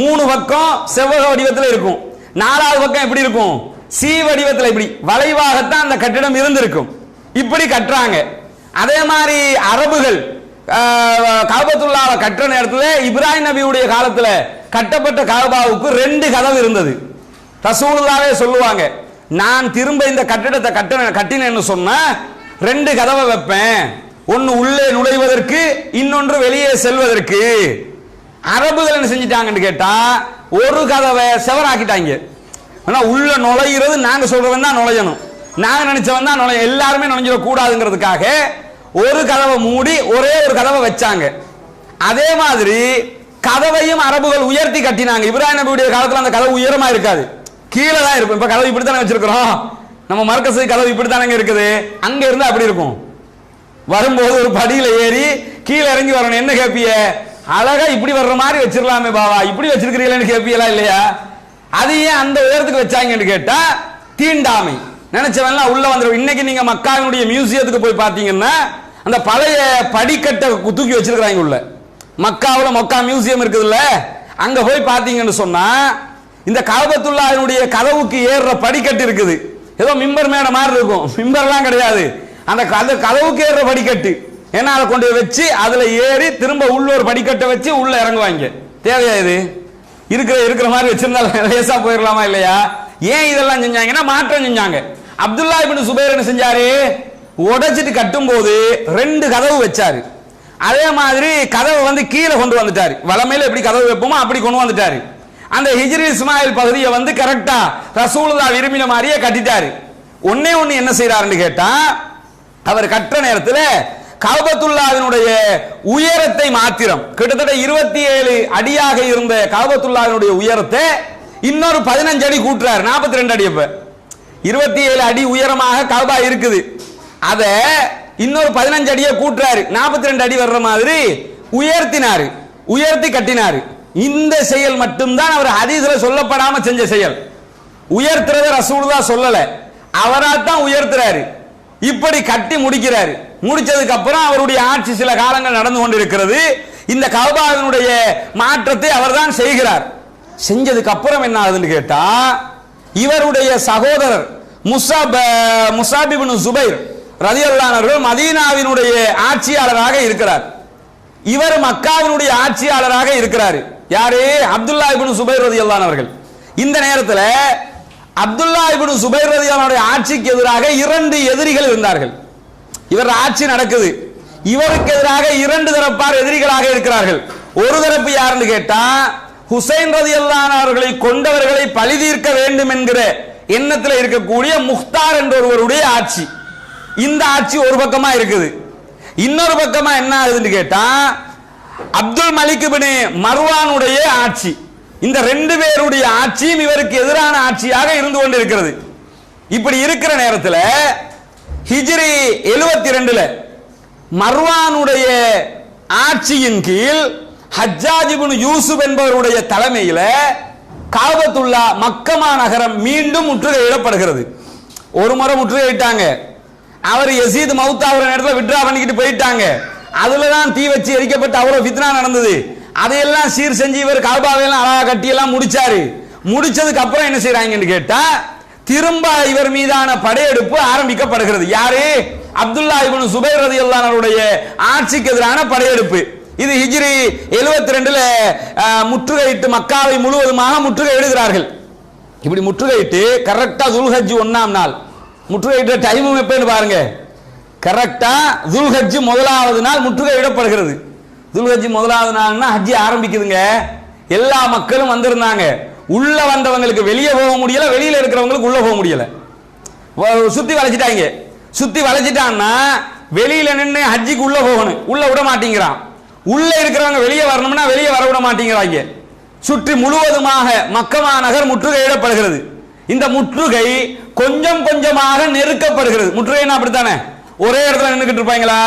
[SPEAKER 1] 3 பக்கம் செவ்வக வடிவத்தில் இருக்கும், 4வது பக்கம் எப்படி இருக்கும், சி வடிவத்தில் இப்படி வளைவாகத்தான் அந்த கட்டிடம் இருந்திருக்கும். இப்படி கட்டுறாங்க. அதே மாதிரி அரபுகள் காபத்துல்லாவை கட்டுற நேரத்தில் இப்ராஹிம் நபியுடைய காலத்தில் கட்டப்பட்ட கஅபாவுக்கு 2 கதவு இருந்தது. ரசூலுல்லாஹ்வே சொல்லுவாங்க, நான் திரும்ப இந்த கட்டிடத்தை கட்டினேன்னு சொன்னா 2 கதவை வைப்பேன், ஒன்னு உள்ளே நுழைவதற்கு, இன்னொன்று வெளியே செல்வதற்கு. அரபுகள் என்ன செஞ்சிட்டாங்கன்னு கேட்டா ஒரு கதவை செவராக்கிட்டாங்க. உள்ள நுழைகிறது நாங்க சொல்றவன் தான் நுழையணும், நாங்க நினைச்சவன் தான் நுழைய, எல்லாருமே நுழைஞ்சிட கூடாதுங்கிறதுக்காக ஒரு கதவை மூடி ஒரே ஒரு கதவை வச்சாங்க. அதே மாதிரி கதவையும் அரபுகள் உயர்த்தி கட்டினாங்க. இப்ராஹிம் நபியுடைய காலத்துல அந்த கதவு உயரமா இருக்காது, கீழே தான் இருக்கும். இப்ப கதவு இப்படித்தானே வச்சிருக்கிறோம், நம்ம மர்கஸ் கதவு இப்படித்தானங்க இருக்குது, அங்க இருந்து அப்படி இருக்கும். வரும்போது ஒரு படியில ஏறி கீழே இறங்கி வரணும். என்ன கேப்பிய, அழகா இப்படி வர்ற மாதிரி வச்சிடலாமே பாவா, இப்படி வச்சிருக்கிறீங்களேன்னு கேப்பியலா இல்லையா? அது ஏன் அந்த உயரத்துக்கு வச்சாங்கன்னு கேட்டா தீண்டாமை, நினைச்சவன்லாம் உள்ள வந்துடும். இன்னைக்கு நீங்க மக்காவினுடைய மியூசியத்துக்கு போய் பாத்தீங்கன்னா அந்த பழைய படிக்கட்டை தூக்கி வச்சிருக்கிறாங்க உள்ள. மக்காவுல மக்கா மியூசியம் இருக்குதுல்ல, அங்க போய் பாத்தீங்கன்னு சொன்னா இந்த காபத்துல்லாஹ்வுடைய கதவுக்கு ஏறுற படிக்கட்டு இருக்குது. ஏதோ மிம்பர் மேடை மாதிரி இருக்கும், மிம்பர்லாம் கிடையாது, அந்த கதவுக்கு ஏறுற படிக்கட்டு. ஏன்னா அதை கொண்டு வச்சு அதுல ஏறி திரும்ப உள்ள ஒரு படிக்கட்டை வச்சு உள்ள இறங்குவாங்க. தேவையா இது? இருக்கிற மாதிரி வச்சிருந்தா லேசா போயிடலாமா இல்லையா? ஏன் இதெல்லாம் செஞ்சாங்கன்னா மாற்றம் செஞ்சாங்க. அப்துல்லா இப்னு சுபைர் என்ன செஞ்சாரு, உடைச்சிட்டு கட்டும் போது 2 கதவு வச்சாரு. அதே மாதிரி கதவை வந்து கீழே கொண்டு வந்துட்டாரு, வலமையில எப்படி கதவு வைப்போமோ அப்படி கொண்டு வந்துட்டாரு. அந்த ஹிஜ்ர் இஸ்மாயில் பகுதியை வந்து கரெக்டா ரசூலுல்லாஹ் விரும்பின மாதிரியே கட்டிட்டாரு. ஒண்ணே ஒண்ணு என்ன செய்யறாருன்னு கேட்டா, அவர் கட்டுற நேரத்தில் கஅபத்துல்லாஹ்வினுடைய உயரத்தை மாத்திரம் கிட்டத்தட்ட 27 அடியாக இருந்த கஅபத்துல்லாஹ்வினுடைய உயரத்தை இன்னொரு 15 அடி கூட்டுறார், 42 அடி. இப்ப 27 அடி உயரமாக கஅபா இருக்குது, அத இன்னொரு 15 அடியை கூட்டுறாரு, 42 அடி வர்ற மாதிரி உயர்த்தினாரு, உயர்த்தி கட்டினாரு. இந்த செயல் மட்டும்தான் அவர் ஹதீஸ்ல சொல்லப்படாம செஞ்ச செயல். உயர்த்துறத ரசூலுல்லாஹ் சொல்லல, அவராத்தான் உயர்த்துறாரு. இப்படி கட்டி முடிக்கிறாரு. முடிச்சதுக்கு அப்புறம் அவருடைய ஆட்சி சில காலங்கள் நடந்து கொண்டிருக்கிறது. இந்த கஅபாவினுடைய மாற்றத்தை அவர்தான் செய்கிறார். செஞ்சதுக்கு அப்புறம் என்ன ஆகுதுன்னு கேட்டா, இவருடைய சகோதரர் முஸாப் இப்னு ஜுபைர் ரலியல்லாஹு அன்ஹு மதீனாவினுடைய ஆட்சியாளராக இருக்கிறார். இவர் மக்காவினுடைய ஆட்சியாளராக இருக்கிறார். யாரு? அப்துல்லா இப்னு ஜுபைர் ரலியல்லாஹு அன்ஹு அவர்கள். இந்த நேரத்தில் அப்துல்லா இப்னு ஜுபைர் ரலியல்லாஹு அன்ஹு ஆட்சிக்கு எதிராக 2 எதிரிகள் இருந்தார்கள். இவர் ஆட்சி நடக்குது, இவருக்கு எதிராக 2 தரப்பார் எதிரிகளாக இருக்கிறார்கள். ஒரு தரப்பு யாருன்னு கேட்டா, ஹுசைன் ரலியல்லாஹு அன்ஹு அவர்களை கொண்டவர்களை பழி தீர்க்க வேண்டும் என்கிற எண்ணத்தில் இருக்கக்கூடிய முக்தார் என்ற ஒருவருடைய ஆட்சி. இந்த ஆட்சி ஒரு பக்கமா இருக்குது. இன்னொரு பக்கமா என்ன ஆகுதுன்னு கேட்டா, அப்துல் மலிக் இப்னு மர்வானுடைய ஆட்சி. இந்த 2 பேருடைய ஆட்சியும் இவருக்கு எதிரான ஆட்சியாக இருந்து கொண்டிருக்கிறது. இப்படி இருக்கிற நேரத்தில் ஹிஜ்ரி 72ல மர்வானுடைய ஆட்சியின் கீழ் ஹஜ்ஜாஜ் இப்னு யூசுப் என்பவருடைய தலைமையில் கஅபத்துல்லா மக்கமா நகரம் மீண்டும் முற்றுகையிடப்படுகிறது. ஒரு முறை முற்றுகையிட்டாங்க, அவர் யசீத் மௌத்தாவுற நேரத்தில் விட்ரா பண்ணிக்கிட்டு போயிட்டாங்க. அதுல தான் தீ வச்சு எரிக்கப்பட்டு அவ்வளவு ஃபித்னா நடந்தது. அதையெல்லாம் சீர் செஞ்சு இவர் கஅபாவையெல்லாம் அழகா கட்டி எல்லாம் முடிச்சாரு. முடிச்சதுக்கு அப்புறம் என்ன செய்யறாங்கன்னு கேட்டா, திரும்ப இவர் மீதான படையெடுப்பு ஆரம்பிக்கப்படுகிறது. யாரு? அப்துல்லா இப்னு ஜுபைர் ரலியல்லாஹு அன்ஹுடைய ஆட்சிக்கு எதிரான படையெடுப்பு. இது ஹிஜ்ரி 72ல முற்றுகையிட்டு மக்காவை முழுவதுமாக முற்றுகையிடுகிறார்கள். இப்படி முற்றுகையிட்டு கரெக்டா துல்ஹஜ் 1ஆம் நாள் முற்றுகையிட்ட டைமும் எப்பன்னு பாருங்க. கரெக்டா துல்ஹஜ் 1வது நாள் முற்றுகையிடப்படுகிறது. துல்ஹஜ் 1வது நாள்னா ஹஜ் ஆரம்பிக்குதுங்க. எல்லா மக்களும் வந்திருந்தாங்க. உள்ள வந்தவங்களுக்கு வெளியே போக முடியல, வெளியில இருக்கிறவங்களுக்கு உள்ள போக முடியல. சுத்தி வளைச்சிட்டாங்க. சுத்தி வளைச்சிட்டான்னா வெளியில நின்று ஹஜ்ஜிக்கு உள்ள போகணும், உள்ள விட மாட்டேங்கிறான். உள்ள இருக்கிறவங்க வெளியே வரணும்னா வெளியே வர விட மாட்டேங்கிறாங்க. சுற்றி முழுவதுமாக மக்கமா நகர் முற்றுகையிடப்படுகிறது. இந்த முற்றுகை கொஞ்சம் கொஞ்சமாக நெருக்கப்படுகிறது. முற்றுகைன்னா அப்படித்தானே, ஒரே இடத்துல நின்றுக்கிட்டு இருப்பாங்களா?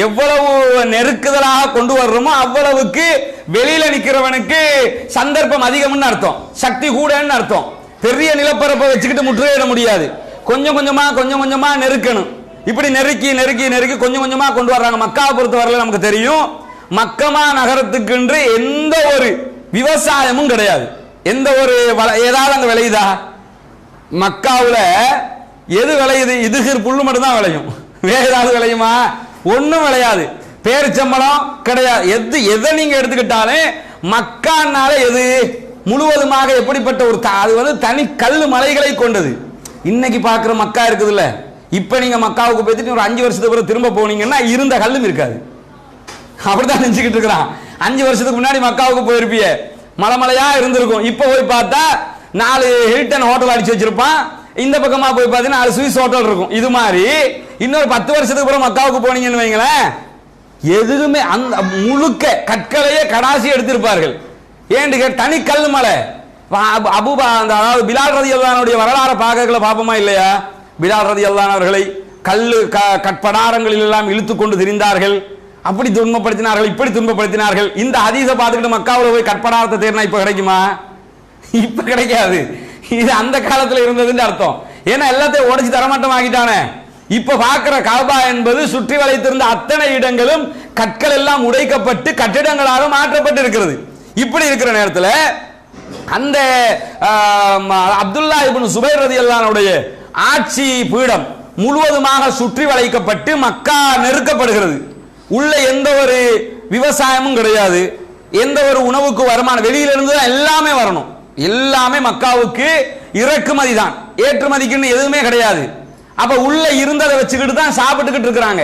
[SPEAKER 1] எவ்வளவு நெருக்குதலாக கொண்டு வர்றோமோ அவ்வளவுக்கு வெளியில நிக்கிறவனுக்கு சந்தர்ப்பம் அதிகம்னு அர்த்தம், சக்தி கூடன்னு அர்த்தம். பெரிய நிலப்பரப்பை வச்சுக்கிட்டு முற்றுகையிட முடியாது. கொஞ்சம் கொஞ்சமா நெருக்கணும். இப்படி நெருக்கி நெருக்கி நெருக்கி கொஞ்சம் கொஞ்சமா கொண்டு வர்றாங்க. மக்காவை பொறுத்தவரையில நமக்கு தெரியும், மக்கமா நகரத்துக்கு என்று எந்த ஒரு விவசாயமும் கிடையாது. எந்த ஒரு ஏதாவது அங்க விளையுதா? மக்காவுல எது விளையுது? இதுகிர் புல்லு மட்டும் தான் விளையும். வேற ஏதாவது விளையுமா? ஒன்னும் விளையாது. பேரிச்சம்பளம் கிடையாது. எதை நீங்க எடுத்துக்கிட்டாலும் மக்கானால எது முழுவதுமாக எப்படிப்பட்ட ஒரு அது தனி கல்லு மலைகளை கொண்டது. இன்னைக்கு பாக்குற மக்கா இருக்குதுல்ல, இப்ப நீங்க மக்காவுக்கு போயிட்டு ஒரு 5 வருஷத்துக்கு பிறகு திரும்ப போனீங்கன்னா இருந்த கல்லும் இருக்காது. அப்படிதான் நினைச்சுக்கிட்டு இருக்கிறான். 5 வருஷத்துக்கு முன்னாடி மக்காவுக்கு போயிருப்பிய, மலைமலையா இருந்திருக்கும். இப்ப போய் பார்த்தா 4 ஹில்டன் ஹோட்டல் அடிச்சு வச்சிருப்பான். இந்த பக்கமா போய் பார்த்தீங்கன்னா 4 சுவிஸ் ஹோட்டல் இருக்கும். இது மாதிரி இன்னொரு 10 வருஷத்துக்கு அப்புறம் மக்காவுக்கு போனீங்கன்னு வைங்களேன், எதுவுமே அந்த முழுக்க கற்களையே கடாசி எடுத்திருப்பார்கள். ஏன்னு கேட்ட தனி கல் மலை. அபூபா அதாவது பிலால் ரலியல்லாஹு அன்ஹுடைய வரலாறு பார்ப்போமா இல்லையா? பிலால் ரலியல்லாஹு அன்ஹு அவர்களை கல்லு கற்படாரங்களில் எல்லாம் இழுத்து கொண்டு திரிந்தார்கள். அப்படி துன்பப்படுத்தினார்கள், இப்படி துன்பப்படுத்தினார்கள். இந்த ஹதீஸை பார்த்துக்கிட்டு மக்காவில் போய் கற்படாரத்தை தேடினா இப்ப கிடைக்குமா? இப்ப கிடைக்காது. இது அந்த காலத்துல இருந்ததுன்னு அர்த்தம். ஏன்னா எல்லாத்தையும் உடைச்சு தரமாட்டம் ஆகிட்டானே. இப்ப பார்க்கிற கஅபா என்பது சுற்றி வளைத்திருந்த அத்தனை இடங்களும் கற்கள் எல்லாம் உடைக்கப்பட்டு கட்டிடங்களாக மாற்றப்பட்டு இருக்கிறது. இப்படி இருக்கிற நேரத்தில் அந்த அப்துல்லா இப்னு ஜுபைர் ரலியல்லாஹு அன்ஹுடைய ஆட்சி பீடம் முழுவதுமாக சுற்றி வளைக்கப்பட்டு மக்கா நெருக்கப்படுகிறது. உள்ள எந்த ஒரு விவசாயமும் கிடையாது, எந்த ஒரு உணவுக்கு வருமானம் வெளியிலிருந்து தான் எல்லாமே வரணும். எல்லாமே மக்காவுக்கு இறக்குமதி தான், ஏற்றுமதிக்குன்னு எதுவுமே கிடையாது. அப்ப உள்ள இருந்ததை வச்சுக்கிட்டு தான் சாப்பிட்டுக்கிட்டு இருக்கிறாங்க.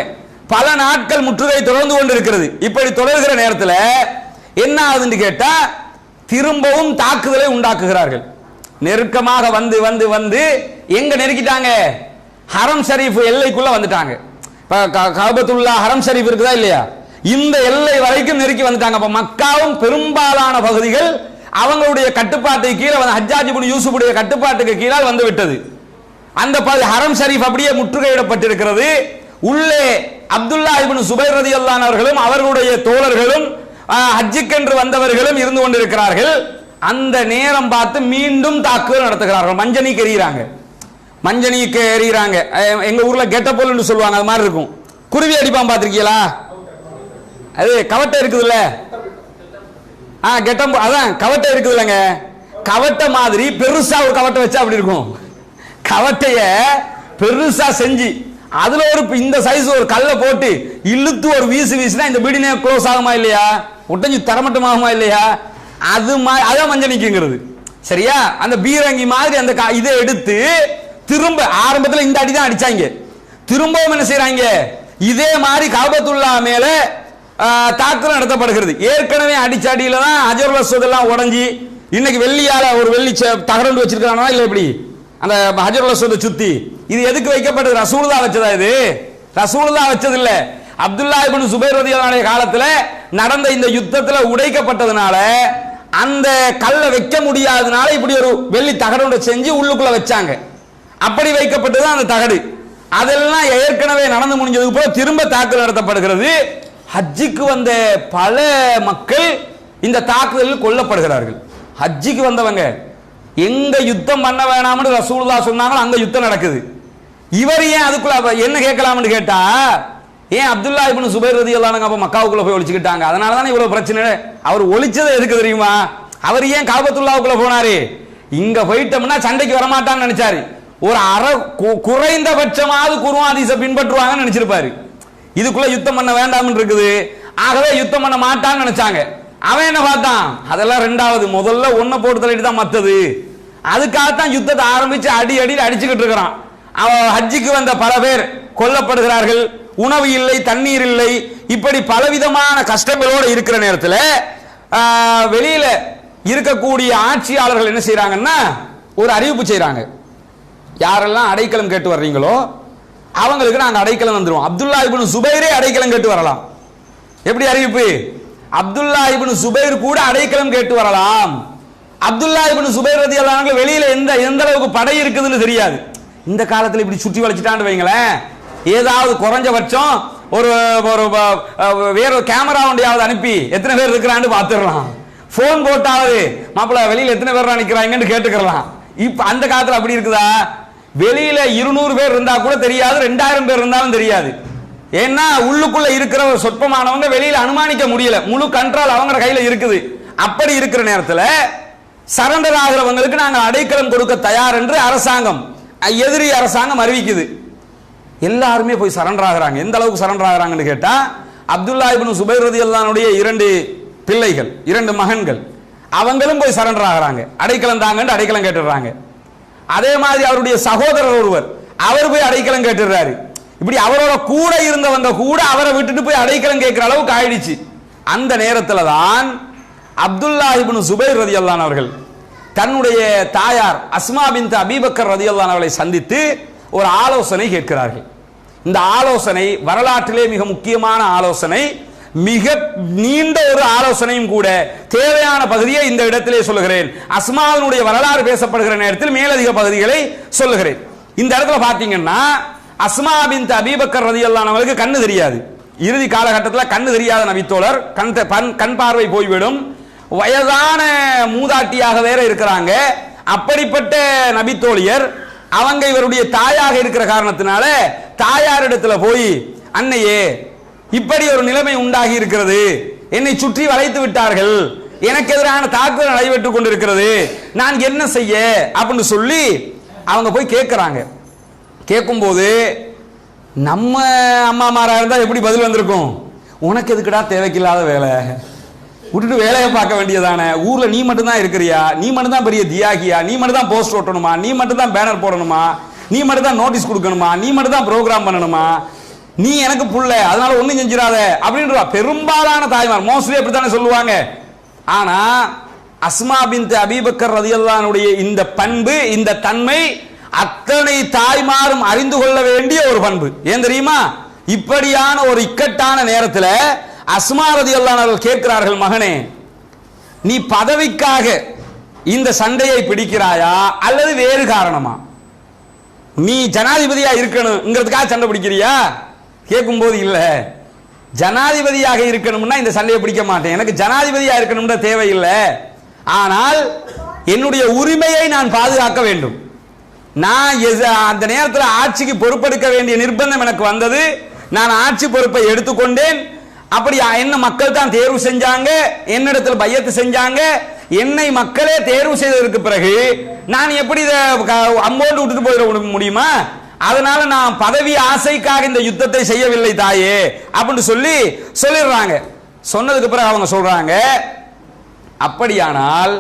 [SPEAKER 1] பல நாட்கள் முற்றுகை தொடர்ந்து கொண்டு இருக்கிறது. இப்படி தொடர்கிற நேரத்தில் என்ன ஆகுதுன்னு கேட்டா, திரும்பவும் தாக்குதலை உண்டாக்குகிறார்கள். நெருக்கமாக வந்து வந்து வந்து எங்க நெருக்கிட்டாங்க? ஹரம் ஷரீஃப் எல்லைக்குள்ள வந்துட்டாங்க. கஅபத்துல்லா ஹரம் ஷரீஃப் இருக்குதா இல்லையா, இந்த எல்லை வரைக்கும் நெருக்கி வந்துட்டாங்க. அப்ப மக்காவும் பெரும்பாலான பகுதிகள் அவங்களுடைய கட்டுப்பாட்டுக்கு கீழே வந்து ஹஜ்ஜாஜ் இப்னு யூசுஃபுடைய கட்டுப்பாட்டுக்கு கீழால் வந்து விட்டது. அந்த ஹரம் ஷரீஃப் அப்படியே முற்றுகையிடப்பட்டிருக்கிறது. உள்ளே அப்துல்லா இப்னு சுபைர் ரலியல்லாஹு அன்ஹு அவர்களும் அவர்களுடைய தோழர்களும் ஹஜ்ஜுக்கென்று வந்தவர்களும் இருந்து கொண்டிருக்கிறார்கள். அந்த நேரம் பார்த்து மீண்டும் தாக்குதல் நடத்துகிறார்கள். மஞ்சனிக்கு எறிகிறாங்க. எங்க ஊர்ல கெட்டப்போல்னு சொல்லுவாங்க, அது மாதிரி இருக்கும். குருவி அடிப்பான் பார்த்திருக்கீங்களா? அது கவட்டை இருக்குதுல்ல, கெட்டம், அதான் கவட்டை இருக்குதுல்லங்க, கவட்டை மாதிரி பெருசா ஒரு கவட்டை வச்சா அப்படி இருக்கும். கவட்டைய பெருசா செஞ்சு அதுல ஒரு இந்த சைஸ் ஒரு கல்லை போட்டு இழுத்து ஒரு வீசினா இந்த பீடினே க்ளோஸ் ஆகுமா இல்லையா, ஒட்டஞ்சு தரமட்டமாகுமா இல்லையா, அது மாதிரி அதான் மஞ்சனிக்குங்கிறது. சரியா? அந்த பீரங்கி மாதிரி அந்த இதை எடுத்து திரும்ப ஆரம்பத்தில் இந்த அடி தான் அடிச்சாங்க, திரும்பவும் என்ன செய்யறாங்க, இதே மாதிரி கஅபத்துல்லா மேல தாக்குதல் நடத்தப்படுகிறது. ஏற்கனவே அடிச்ச அடியில தான் ஹஜருல் அஸ்வத் எல்லாம் உடைஞ்சி இன்னைக்கு வெள்ளியால ஒரு வெள்ளி தகரண்டு வச்சிருக்கானா இல்ல, எப்படி அந்த ஹஜருல் அஸ்வத்தை சுத்தி இது எதுக்கு வைக்கப்பட்டது? ரசூலுல்லாஹ் வச்சதா? இது ரசூலுல்லாஹ் வச்சது இல்ல. அப்துல்லா இப்னு சுபைர் ரலியல்லாஹு அன்ஹு காலத்துல நடந்த இந்த யுத்தத்துல உடைக்கப்பட்டதுனால அந்த கல்லை வைக்க முடியாதனால இப்படி ஒரு வெள்ளி தகரண்டு செஞ்சு உள்ளுக்குள்ள வச்சாங்க. அப்படி வைக்கப்பட்டது அந்த தகடு. அதெல்லாம் ஏற்கனவே நடந்து முடிஞ்சதுக்கு போல திரும்ப தாக்குதல் நடத்தப்படுகிறது. ஹஜ்ஜுக்கு வந்த பல மக்கள் இந்த தாக்குதலில் கொல்லப்படுகிறார்கள். ஹஜ்ஜுக்கு வந்தவங்க எங்க யுத்தம் பண்ண வேணாம்னு ரசூலுல்லாஹ் சொன்னாங்களோ அங்க யுத்தம் நடக்குது. இவர் ஏன் அதுக்குள்ள என்ன கேட்கலாம்னு கேட்டா, ஏன் அப்துல்லா இப்னு சுபைர் ரலியல்லாஹு அன்ஹு அப்ப மக்காவுக்குள்ள போய் ஒளிச்சுக்கிட்டாங்க? அதனால தானே இவ்வளவு பிரச்சனை. அவர் ஒளிச்சது எதுக்கு தெரியுமா? அவர் ஏன் கஅபத்துல்லாவுக்குள்ள போனாரு? இங்க போயிட்டோம்னா சண்டைக்கு வரமாட்டான்னு நினைச்சாரு. ஒரு குறைந்தபட்சமாவது குர்ஆன் ஹதீஸை பின்பற்றுவாங்கன்னு நினைச்சிருப்பாரு. இதுக்குள்ள யுத்தம் பண்ண வேண்டாம்னு இருக்குது, ஆகவே யுத்தம் பண்ண மாட்டான்னு நினைச்சாங்க. அவன் என்ன பார்த்தான், அதெல்லாம் ரெண்டாவது, முதல்ல ஒன்ன போட்டு தள்ளிட்டு தான் மத்தது. அதுக்காகத்தான் யுத்தத்தை ஆரம்பிச்சு அடி அடிச்சுக்கிட்டு இருக்கிறான். ஹஜ்ஜுக்கு வந்த பல பேர் கொல்லப்படுகிறார்கள். உணவு இல்லை, தண்ணீர் இல்லை, இப்படி பலவிதமான கஷ்டங்களோடு இருக்கிற நேரத்தில் வெளியில இருக்கக்கூடிய ஆட்சியாளர்கள் என்ன செய்யறாங்கன்னா ஒரு அறிவிப்பு செய்யறாங்க. யாரெல்லாம் அடைக்கலம் கேட்டு வர்றீங்களோ அவங்களுக்கு நாங்க அடைக்கலம் வந்துருவோம். அப்துல்லா இப்னு சுபைரே அடைக்கலம் கேட்டு வரலாம். எப்படி அறிவிப்பு? அப்துல்லா இப்னு சுபைர் கூட அடைக்கலம் கேட்டு வரலாம். அப்துல்லா இப்னு சுபைர் ரலியல்லாஹு அன்ஹு வெளியில எந்த அளவுக்கு படை இருக்குதுன்னு தெரியாது. இந்த காலத்தில் இப்படி சுற்றி வளைச்சிட்டான்னு வைங்களேன், ஏதாவது குறைஞ்சபட்சம் ஒரு வேற கேமரா ஒன்றையாவது அனுப்பி எத்தனை பேர் இருக்கிறான்னு பார்த்துடலாம். போன் போட்டாவது மாப்பிள்ள வெளியில எத்தனை பேர் நிக்கிறாங்கன்னு கேட்டுக்கலாம். இப்ப அந்த காலத்துல அப்படி இருக்குதா? வெளியில 200 பேர் இருந்தா கூட தெரியாது, 2000 பேர் இருந்தாலும் தெரியாது. ஏன்னா உள்ளுக்குள்ள இருக்கிற ஒரு சொற்பமானவங்க வெளியில அனுமானிக்க முடியல, முழு கண்ட்ரோல் அவங்க கையில இருக்குது. அப்படி இருக்கிற நேரத்தில் சரண்டர் ஆகிறவங்களுக்கு நாங்கள் அடைக்கலம் கொடுக்க தயார் என்று அரசாங்கம், எதிரி அரசாங்கம் அறிவிக்குது. எல்லாருமே போய் சரண்டர் ஆகிறாங்க. எந்த அளவுக்கு சரண்டர் ஆகிறாங்கன்னு கேட்டா, அப்துல்லா இப்னு சுபைர் ரலியல்லாஹு அன்ஹுடைய 2 பிள்ளைகள், 2 மகன்கள், அவங்களும் போய் சரண்டர் ஆகிறாங்க. அடைக்கலம் தாங்கன்னு அடைக்கலம் கேட்டுறாங்க. அதே மாதிரி அவருடைய சகோதரர் ஒருவர், அவர் போய் அடைக்கலம் கேட்டுறாரு. இப்படி அவரோட கூட இருந்தவங்க கூட அவரை விட்டுட்டு போய் அடைக்கலம் கேட்கிற அளவுக்கு ஆயிடுச்சு. அந்த நேரத்தில் தான் அப்துல்லா இப்னு சுபைர் ரலியல்லாஹு அன்ஹு அவர்கள் தன்னுடைய தாயார் அஸ்மா பின்த் அபீ பக்கர் ரலியல்லாஹு அன்ஹு அவர்களை சந்தித்து ஒரு ஆலோசனை கேட்கிறார்கள். இந்த ஆலோசனை வரலாற்றிலே மிக முக்கியமான ஆலோசனை, மிக நீண்ட ஒரு ஆலோசனையும் கூட. தேவையான பகுதியை இந்த இடத்திலே சொல்லுகிறேன். அஸ்மாவினுடைய வரலாறு பேசப்படுகிற நேரத்தில் மேலதிக பகுதிகளை சொல்லுகிறேன். இந்த இடத்துல பாத்தீங்கன்னா அஸ்மா பின்த் அபீ பக்கர் ரலியல்லாஹு அன்ஹு அவர்களுக்கு கண்ணு தெரியாது. இறுதி காலகட்டத்தில் கண்ணு தெரியாத நபித்தோழர், கண் பார்வை போய்விடும், வயதான மூதாட்டியாக வேற இருக்கிறாங்க. அப்படிப்பட்ட நபித்தோழியர் அவங்க இவருடைய தாயாக இருக்கிற காரணத்தினால தாயாரிடத்துல போய், அன்னையே இப்படி ஒரு நிலைமை உண்டாகி இருக்கிறது, என்னை சுற்றி வளைத்து விட்டார்கள், எனக்கு எதிரான தாக்குதல் நடைபெற்றுக் கொண்டிருக்கிறது, நான் என்ன செய்ய அப்படின்னு சொல்லி அவங்க போய் கேட்கிறாங்க. கேட்கும்போது நம்ம அம்மாமாரா இருந்தா எப்படி பதில் வந்திருக்கும்? உனக்கு எதுக்குடா தேவைக்கில்லாத வேலை, விட்டுட்டு வேலையை பார்க்க வேண்டியதானே, ஊர்ல நீ மட்டும் தான் இருக்கிறியா, நீ மட்டும் தான் பெரிய தியாகியா, நீ மட்டும் தான் போஸ்ட் ஓட்டணுமா, நீ மட்டும் தான் பேனர் போடணுமா, நீ மட்டும் தான் நோட்டீஸ் கொடுக்கணுமா, நீ மட்டும் தான் ப்ரோக்ராம் பண்ணணுமா, நீ எனக்கு புள்ள அதனால ஒண்ணும் செஞ்சிடாத அப்படின்ற பெரும்பாலான தாய்மார் மோஸ்ட்லி அப்படித்தானே சொல்லுவாங்க. ஆனா அஸ்மா பின்த் அபீ பக்கர் ரலியல்லாஹு அன்ஹுடைய இந்த பண்பு, இந்த தன்மை அத்தனை தாய்மாரும் அறிந்து கொள்ள வேண்டிய ஒரு பண்பு. ஏன் தெரியுமா? இப்படியான ஒரு இக்கட்டான நேரத்தில் அஸ்மா ரலியல்லாஹு அன்ஹா அவர்கள் கேட்கிறார்கள், மகனே நீ பதவிக்காக இந்த சண்டையை பிடிக்கிறாயா அல்லது வேறு காரணமா? நீ ஜனாதிபதியா இருக்கணும்ங்கிறதுக்காக சண்டை பிடிக்கிறியா? கேட்கும்போது இல்ல, ஜனாதிபதியாக இருக்கணும்னா இந்த சண்டையை பிடிக்க மாட்டேன், எனக்கு ஜனாதிபதியா இருக்கணும்ன்ற தேவையில்லை, ஆனால் என்னுடைய உரிமையை நான் பாதுகாக்க வேண்டும். நான் அந்த நேரத்தில் ஆட்சிக்கு பொறுப்பெடுக்க வேண்டிய நிர்பந்தம் எனக்கு வந்தது, நான் ஆட்சி பொறுப்பை எடுத்துக்கொண்டேன். அப்படி என்ன மக்கள் தான் தேர்வு செஞ்சாங்க, என்னிடத்தில் பையத்து செஞ்சாங்க, என்னை மக்களே தேர்வு செய்ததற்கு பிறகு நான் எப்படி அம்போண்டு விட்டுட்டு போயிட முடியுமா? அதனால நான் பதவி ஆசைக்காக இந்த யுத்தத்தை செய்யவில்லை தாயே அப்படின்னு சொல்லிடுறாங்க. சொன்னதுக்கு பிறகு அவங்க சொல்றாங்க, அப்படியானால்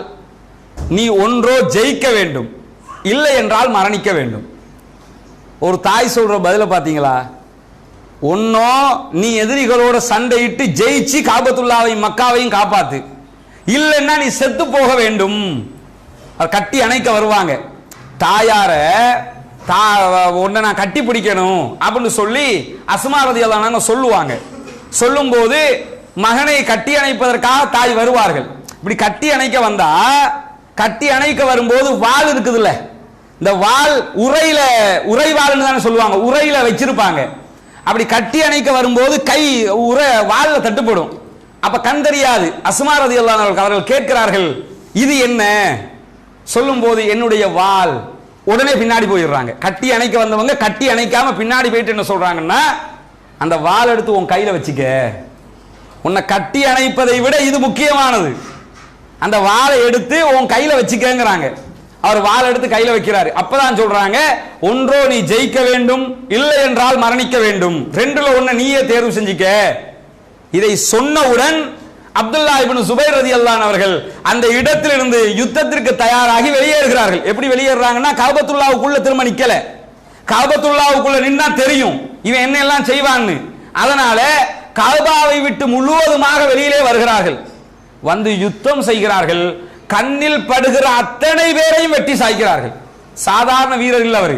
[SPEAKER 1] நீ ஒன்றோ ஜெயிக்க வேண்டும், இல்லை என்றால் மரணிக்க வேண்டும். ஒரு தாய் சொல்ற பதில பாத்தீங்களா? ஒன்னோ நீ எதிரிகளோட சண்டையிட்டு ஜெயிச்சு காபத்துல்லாவையும் மக்காவையும் காப்பாத்து, இல்லைன்னா நீ செத்து போக வேண்டும். கட்டி அணைக்க வருவாங்க தாயார, உன்னை நான் கட்டி பிடிக்கணும் அப்படின்னு சொல்லி அஸ்மா ரலியல்லாஹு அன்ஹா சொல்லுவாங்க. சொல்லும் போது மகனை கட்டி அணைப்பதற்காக தாய் வருவார்கள். இப்படி கட்டி அணைக்க வந்தா, கட்டி அணைக்க வரும்போது வாள் இருக்குதுல்ல, இந்த வாள் உரைவாள்னு தானே சொல்லுவாங்க, உரையில வச்சிருப்பாங்க. அப்படி கட்டி அணைக்க வரும்போது கை வாள்ல தட்டுப்படும், அப்ப கண் தெரியாது. அஸ்மா ரலியல்லாஹு அன்ஹா அவர்கள் கேட்கிறார்கள், இது என்ன? சொல்லும் போது என்னுடைய வாள். உடனே பின்னாடி போயிடுறாங்க. கட்டி அணைக்க வந்தவங்க கட்டி அணைக்காம பின்னாடி போயிட்டு என்ன சொல்றாங்கன்னா, அந்த வாள் எடுத்து உன் கையில வச்சுக்க, உன்னை கட்டி அணைப்பதை விட இது முக்கியமானது, அந்த வாளை எடுத்து உன் கையில வச்சுக்கங்கிறாங்க. அவர் வாள் எடுத்து கையில வைக்கிறாரு. அப்பதான் சொல்றாங்க, ஒன்றோ நீ ஜெயிக்க வேண்டும், இல்லை என்றால் மரணிக்க வேண்டும், ரெண்டுல ஒண்ணு நீயே தேர்வு செஞ்சுக்க. இதை சொன்னவுடன் அப்துல்லா இப்னு சுபைர் ரலியல்லாஹு அன்ஹு அவர்கள் அந்த இடத்திலிருந்து யுத்தத்திற்கு தயாராகி வெளியேறுகிறார்கள். எப்படி வெளியேறாங்கன்னா, காபத்துல்லாவுக்குள்ள திரும்ப நிக்கல, காபத்துல்லாவுக்குள்ள நின்னா தெரியும் இவன் என்ன எல்லாம் செய்வான்னு. அதனால காபாவை விட்டு முழுவதுமாக வெளியிலே வருகிறார்கள். வந்து யுத்தம் செய்கிறார்கள். கண்ணில் படுகிற அத்தனை பேரையும் வெட்டி சாய்க்கிறார்கள். சாதாரண வீரர் இல்ல அவர்.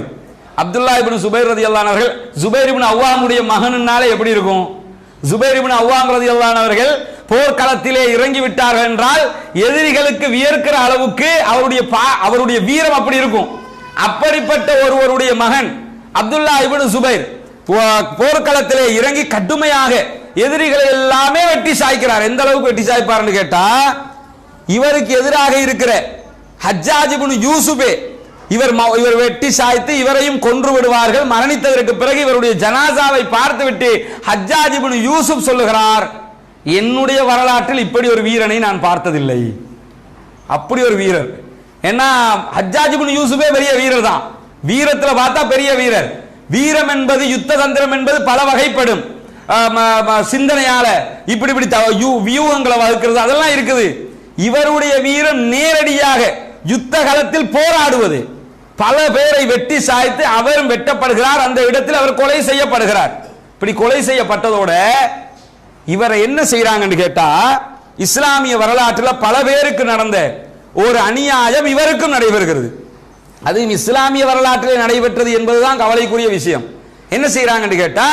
[SPEAKER 1] அப்துல்லா இப்னு சுபைர் ரலியல்லாஹு அன்ஹு அவர்கள் ஜுபைர் இப்னு அவ்வாமுடைய மகனாலே எப்படி இருக்கும்? ஜுபைர் இப்னு அவ்வாம் ரலியல்லாஹு அன்ஹு அவர்கள் போர்க்களத்திலே இறங்கி விட்டார்கள் என்றால் எதிரிகளுக்கு வியர்க்கிற அளவுக்கு அவருடைய வீரம் அப்படி இருக்கும். அப்படிப்பட்ட ஒருவருடைய மகன் அப்துல்லா இப்னு சுபைர் போர்க்களத்திலே இறங்கி கடுமையாக எதிரிகளை எல்லாமே வெட்டி சாய்க்கிறார். எந்த அளவுக்கு வெட்டி சாய்ப்பார்னு கேட்டா, இவருக்கு எதிராக இருக்கிற ஹஜ்ஜாஜ் இப்னு யூசுஃபே இவர் வெட்டி சாய்த்து இவரையும் கொன்று விடுவார்கள். மரணித்ததற்கு பிறகு இவருடைய ஜனாசாவை பார்த்துவிட்டு ஹஜ்ஜாஜ் இப்னு யூசுப் சொல்லுகிறார், என்னுடைய வரலாற்றில் இப்படி ஒரு வீரனை நான் பார்த்ததில்லை. அப்படி ஒரு வீரர். ஏன்னா ஹஜ்ஜாஜ் இப்னு யூசுஃபே பெரிய வீரர் தான், வீரத்துல பார்த்தா பெரிய வீரர். வீரம் என்பது யுத்த தந்திரம் என்பது பல வகைப்படும். சிந்தனையால இப்படி வியூகங்களை வகுக்கிறது அதெல்லாம் இருக்குது. இவருடைய வீரம் நேரடியாக யுத்த களத்தில் போராடுவது. பல பேரை வெட்டி சாய்த்து அவரும் வெட்டப்படுகிறார். அந்த இடத்தில் அவர் கொலை செய்யப்படுகிறார். இப்படி கொலை செய்யப்பட்டதோட இவரை என்ன செய்யறாங்கன்னு கேட்டா, இஸ்லாமிய வரலாற்றில் பல பேருக்கு நடந்த ஒரு அநியாயம் இவருக்கும் நடைபெறுகிறது. அது இஸ்லாமிய வரலாற்றில் நடைபெற்றது என்பதுதான் கவலைக்குரிய விஷயம். என்ன செய்யறாங்கன்னு கேட்டா,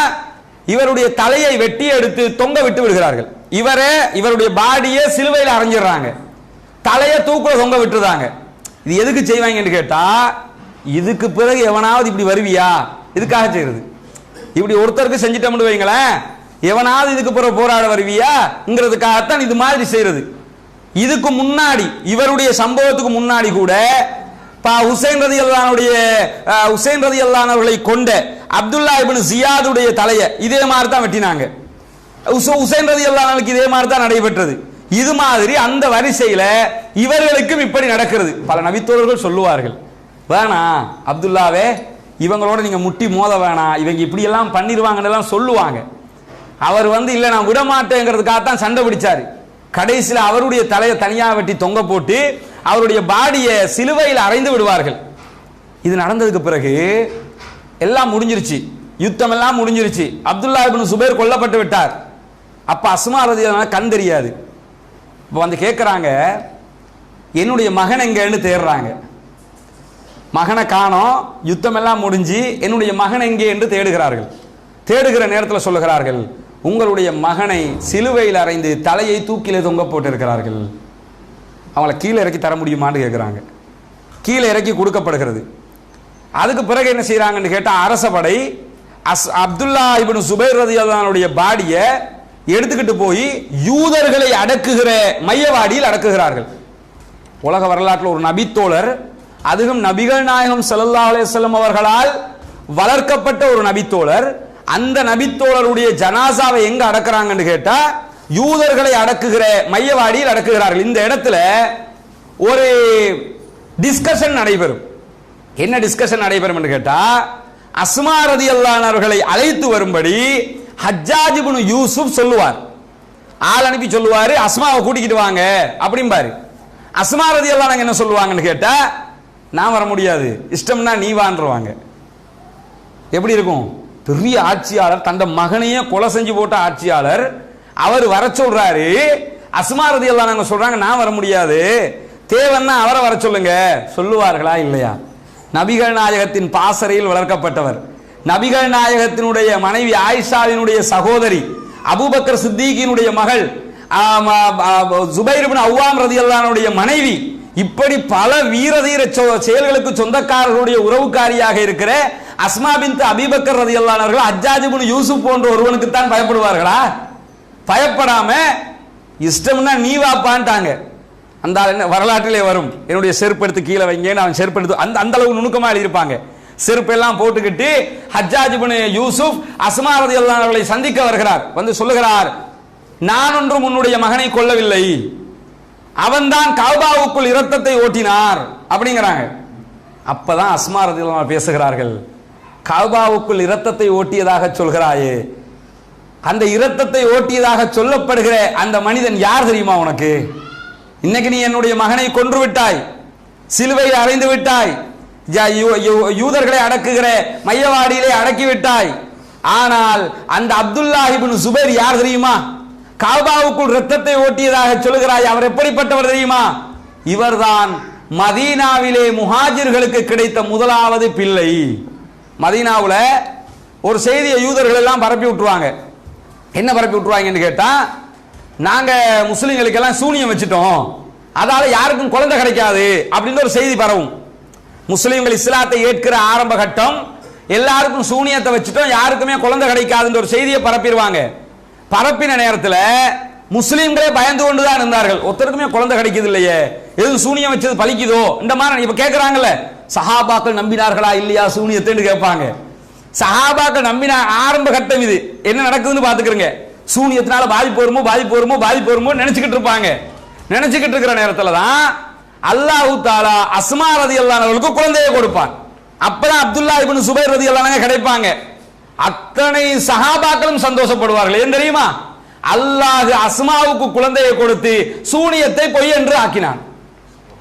[SPEAKER 1] இவருடைய தலையை வெட்டி எடுத்து தொங்க விட்டு விடுகிறார்கள். இவருடைய பாடியை சிலுவையில் அரைஞ்சிடுறாங்க, தலையை தூக்குல தொங்க விட்டுறாங்க. இது எதுக்கு செய்வாங்கன்னு கேட்டா, இதுக்கு பிறகு எவனாவது இப்படி வருவியா, இதுக்காக செய்யறது. இப்படி ஒருத்தருக்கு செஞ்சிட்டோம்னு வைங்களேன், எவனாவது இதுக்கு பிறகு போராட வருவியாங்கிறதுக்காகத்தான் இது மாதிரி செய்யறது. இதுக்கு முன்னாடி இவருடைய சம்பவத்துக்கு முன்னாடி கூட ஹுசைன் ரலியல்லாஹு அவர்களை கொண்ட அப்துல்லா இப்னு ஜியாதுடைய தலையை இதே மாதிரி தான் வெட்டினாங்க. ஹுசைன் ரலியல்லாஹு இதே மாதிரி தான் நடைபெற்றது. இது மாதிரி அந்த வரிசையில இவர்களுக்கும் இப்படி நடக்கிறது. பல நபித்தோழர்கள் சொல்லுவார்கள், வேணாம் அப்துல்லாவே, இவங்களோட நீங்க முட்டி மோத வேணாம், இவங்க இப்படி எல்லாம் பண்ணிடுவாங்கன்னு சொல்லுவாங்க. அவர் இல்ல நான் விட மாட்டேங்கிறதுக்காகத்தான் சண்டை பிடிச்சாரு. கடைசியில் அவருடைய தலையை தனியா வெட்டி தொங்க போட்டு அவருடைய பாடியை சிலுவையில் அறைந்து விடுவார்கள். இது நடந்ததுக்கு பிறகு எல்லாம் முடிஞ்சிருச்சு, யுத்தம் எல்லாம் முடிஞ்சிருச்சு. அப்துல்லா இப்னு சுபைர் கொல்லப்பட்டு விட்டார். அப்ப அஸ்மா ரலியல்லாஹு அன்ஹா கண் தெரியாது. இப்ப வந்து கேட்கிறாங்க, என்னுடைய மகன் எங்கன்னு தேடுறாங்க. மகனை காணோம், யுத்தம் எல்லாம் முடிஞ்சு என்னுடைய மகன் எங்கே என்று தேடுகிறார்கள். தேடுகிற நேரத்தில் சொல்லுகிறார்கள், உங்களுடைய மகனை சிலுவையில் அறைந்து தலையை தூக்கிலே தொங்க போட்டிருக்கிறார்கள். அவங்கள கீழே இறக்கி தர முடியுமான்னு கேட்குறாங்க. கீழே இறக்கி கொடுக்கப்படுகிறது. அதுக்கு பிறகு என்ன செய்யறாங்கன்னு கேட்டா, அரச படை அப்துல்லா இப்னு சுபைர் ரலியல்லாஹுடைய பாடியை எடுத்துக்கிட்டு போய் யூதர்களை அடக்குகிற மையவாடியில் அடக்குகிறார்கள். உலக வரலாற்றில் ஒரு நபித்தோழர், அதுவும் நபிகள் நாயகம் ஸல்லல்லாஹு அலைஹி வஸல்லம் அவர்களால் வளர்க்கப்பட்ட ஒரு நபித்தோழர், அந்த நபித்தோழருடைய ஜனாசாவை எங்க அடக்குறாங்கன்னு கேட்டா யூதர்களை அடக்குகிற மையவாடியில் அடக்குகிறார்கள். இந்த இடத்துல ஒரு டிஸ்கஷன் நடைபெறும். என்ன டிஸ்கஷன் நடைபெறும் என்று கேட்டா, அஸ்மா ரலியல்லாஹு அவர்களை அழைத்து வரும்படி ஹஜ்ஜாஜ் இப்னு யூசுப் சொல்லுவார். ஆள் அனுப்பி சொல்லுவாரு, அஸ்மாவை கூட்டிக்கிட்டு வாங்க அப்படிம்பாரு. அஸ்மா ரலியல்லாஹு என்ன சொல்லுவாங்கன்னு கேட்டா, நான் வர முடியாது, இஷ்டம்னா நீ வான்றுவாங்க. எப்படி இருக்கும்? பெரிய ஆட்சியாளர், தந்த மகனையே கொலை செஞ்சு போட்ட ஆட்சியாளர், அவர் வர சொல்றாரு. அஸ்மா ரலியல்லாஹு சொல்றாங்க, நான் வர முடியாது, தேவன்னா அவரை வர சொல்லுங்க. சொல்லுவார்களா இல்லையா? நபிகள் நாயகத்தின் பாசறையில் வளர்க்கப்பட்டவர், நபிகள் நாயகத்தினுடைய மனைவி ஆயிஷாவினுடைய சகோதரி, அபூபக்கர் சித்திகினுடைய மகள், ஜுபைர் இப்னு அவ்வாம் ரலியல்லாஹுடைய மனைவி, இப்படி பல வீரதீர செயல்களுக்கு சொந்தக்காரர்களுடைய உறவுக்காரியாக இருக்கிற அஸ்மா பின்த் அபீபக்கர் ரலியல்லாஹு அவர்கள் ஹஜ்ஜாஜ் இப்னு யூசுப் போன்ற ஒருவனுக்கு தான் பயப்படுவார்களா? பயப்படாம இஷ்டம்னா நீ வாப்பான்ட்டாங்க. அந்த வரலாற்றிலே வரும், என்னுடைய செருப்பு எடுத்து கீழே வைங்கன்னு அவன் செருப்பு எடுத்து அந்த அளவு நுணுக்கமா எழுதியிருப்பாங்க. செருப்பெல்லாம் போட்டுக்கிட்டு ஹஜ்ஜாஜ் இப்னு யூசுப் அஸ்மா ரலியல்லாஹு அவர்களை சந்திக்க வருகிறார். வந்து சொல்லுகிறார், நான் ஒன்றும் உன்னுடைய மகனை கொல்லவில்லை, அவன்தான் கஅபாவுக்குள் இரத்தத்தை ஓட்டினார் அப்படிங்கிறாங்க. அப்பதான் அஸ்மா ரலியல்லாஹு பேசுகிறார்கள், கஅபாவுக்குள் இரத்தத்தை ஓட்டியதாக சொல்கிறாயே, அந்த இரத்தத்தை ஓட்டியதாக சொல்லப்படுகிற அந்த மனிதன் யார் தெரியுமா உனக்கு? இன்னைக்கு நீ என்னுடைய மகனை கொன்று விட்டாய், சிலுவையில் அறைந்து விட்டாய், யூதர்களை அடக்குகிற மையவாடியிலே அடக்கி விட்டாய். ஆனால் அந்த அப்துல்லா இப்னு சுபைர் யார் தெரியுமா? கஅபாவுக்குள் இரத்தத்தை ஓட்டியதாக சொல்கிறாய், அவர் எப்படிப்பட்டவர் தெரியுமா? இவர்தான் மதீனாவிலே முஹாஜிர்களுக்கு கிடைத்த முதலாவது பிள்ளை. மதீனாவுல ஒரு செய்தியை யூதர்கள் எல்லாம் பரப்பி விட்டுருவாங்க. என்ன பரப்பி விட்டுருவாங்கன்னு கேட்டா, நாங்க முஸ்லிம்களுக்கெல்லாம் சூனியம் வச்சுட்டோம், அதால யாருக்கும் குழந்தை கிடைக்காது அப்படின்னு ஒரு செய்தி பரவும். முஸ்லிம்கள் இஸ்லாத்தை ஏற்கிற ஆரம்ப கட்டம், எல்லாருக்கும் சூனியத்தை வச்சுட்டோம், யாருக்குமே குழந்தை கிடைக்காதுன்ற ஒரு செய்தியை பரப்பிடுவாங்க. பரப்பின நேரத்தில் முஸ்லிம்களே பயந்து கொண்டுதான் இருந்தார்கள், ஒருத்தருக்குமே குழந்தை கிடைக்குது இல்லையே, எதுவும் சூனியம் வச்சது பலிக்குதோ இந்த மாதிரி. இப்ப கேட்கிறாங்கல்ல, சஹாபாக்கள் நம்பினார்களா இல்லையா சூனியத்தை கேட்பாங்க. சஹாபாக்கள் நம்பின ஆரம்ப கட்டம் இது. என்ன நடக்குதுன்னு பாத்துக்கிறீங்க. சூனியத்தினால பாதிப்பு வருமோ நினைச்சுக்கிட்டு இருப்பாங்க. நினைச்சுக்கிட்டு இருக்கிற நேரத்தில் தான் அல்லாஹ் தஆலா அஸ்மா ரலியல்லாஹு அவர்களுக்கு குழந்தையை கொடுப்பான். அப்பதான் அப்துல்லா இப்னு சுபைர் ரலியல்லாஹு கிடைப்பாங்க. அத்தனை சஹாபாக்களும் சந்தோஷப்படுவார்கள். ஏன் தெரியுமா? அல்லாஹ் அஸ்மாவுக்கு குழந்தையை கொடுத்து சூனியத்தை பொய் என்று ஆக்கினான்.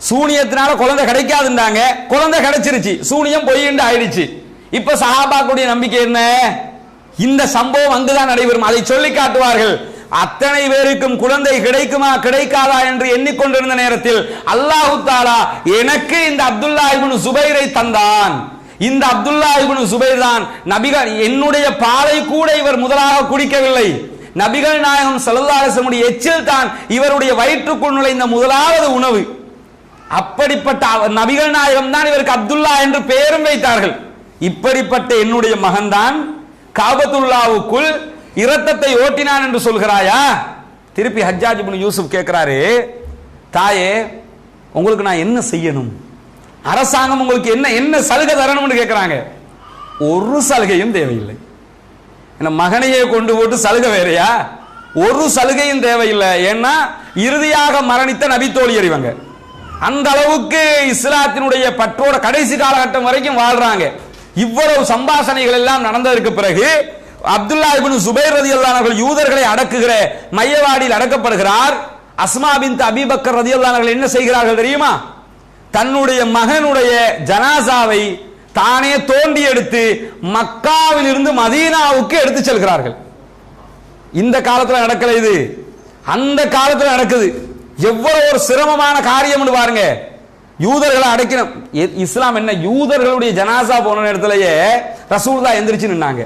[SPEAKER 1] சூனியத்தினால குழந்தை கிடைக்காதுன்றாங்க, குழந்தை கிடைச்சிருச்சு, சூனியம் பொய் என்று ஆயிடுச்சு. இப்ப சஹாபாக்களுடைய நம்பிக்கை என்ன? இந்த சம்பவம் அங்குதான் நடைபெறும், அதை சொல்லி காட்டுவார்கள். அத்தனை பேருக்கும் குழந்தை கிடைக்குமா கிடைக்காதா என்று எண்ணிக்கொண்டிருந்த நேரத்தில் அல்லாஹ் தஆலா எனக்கு இந்த அப்துல்லா இப்னு சுபைரை தந்தான். இந்த அப்துல்லா இப்னு சுபைர் தான் நபிகள், என்னுடைய பாலை கூட இவர் முதலாக குடிக்கவில்லை, நபிகள் நாயகம் ஸல்லல்லாஹு அலைஹி வஸல்லம் எச்சில் தான் இவருடைய வயிற்றுக்குள் நுழைந்த முதலாவது உணவு. அப்படிப்பட்ட நபிகள் நாயகம் தான் இவருக்கு அப்துல்லா என்று பெயரும் வைத்தார்கள். இப்படிப்பட்ட என்னுடைய மகன்தான் காபத்துல்லாவுக்குள் இரத்தத்தை ஓட்டினான் என்று சொல்கிறாயா? திருப்பி ஹஜ்ஜாஜ் இப்னு யூசுப் கேட்கிறாரு, தாயே உங்களுக்கு நான் என்ன செய்யணும், அரசாங்கம் உங்களுக்கு என்ன என்ன சலுகை தரணும்னு கேட்கிறாங்க. ஒரு சலுகையும் தேவையில்லை. என்ன மகனையே கொண்டு போட்டு சலுகை வேறையா? ஒரு சலுகையும் தேவையில்லை. ஏன்னா இறுதியாக மரணித்த நபித்தோழியர் இவங்க. அந்த அளவுக்கு இஸ்லாத்தினுடைய பற்றோட கடைசி காலகட்டம் வரைக்கும் வாழ்றாங்க. இவ்வளவு சம்பாஷணைகள் எல்லாம் நடந்ததற்கு பிறகு அப்துல்லா இப்னு சுபைர் ரலியல்லாஹு அவர்கள் யூதர்களை அடக்குகிற மையவாடியில் அடக்கப்படுகிறார். அஸ்மா பின்த் அபீபக்கர் ரலியல்லாஹு அவர்கள் என்ன செய்கிறார்கள் தெரியுமா? தன்னுடைய மகனுடைய ஜனாசாவை தானே தோண்டி எடுத்து மக்காவில் இருந்து மதீனாவுக்கு எடுத்து செல்கிறார்கள். இந்த காலத்தில் நடக்கல, இது அந்த காலத்தில் நடக்குது. எவ்வளவு ஒரு சிரமமான காரியம் பாருங்க. யூதர்களை அடைக்கணும். இஸ்லாம் என்ன, யூதர்களுடைய ஜனாசா போன நேரத்திலேயே ரசூலுல்லாஹ் எந்திரிச்சு நின்னாங்க.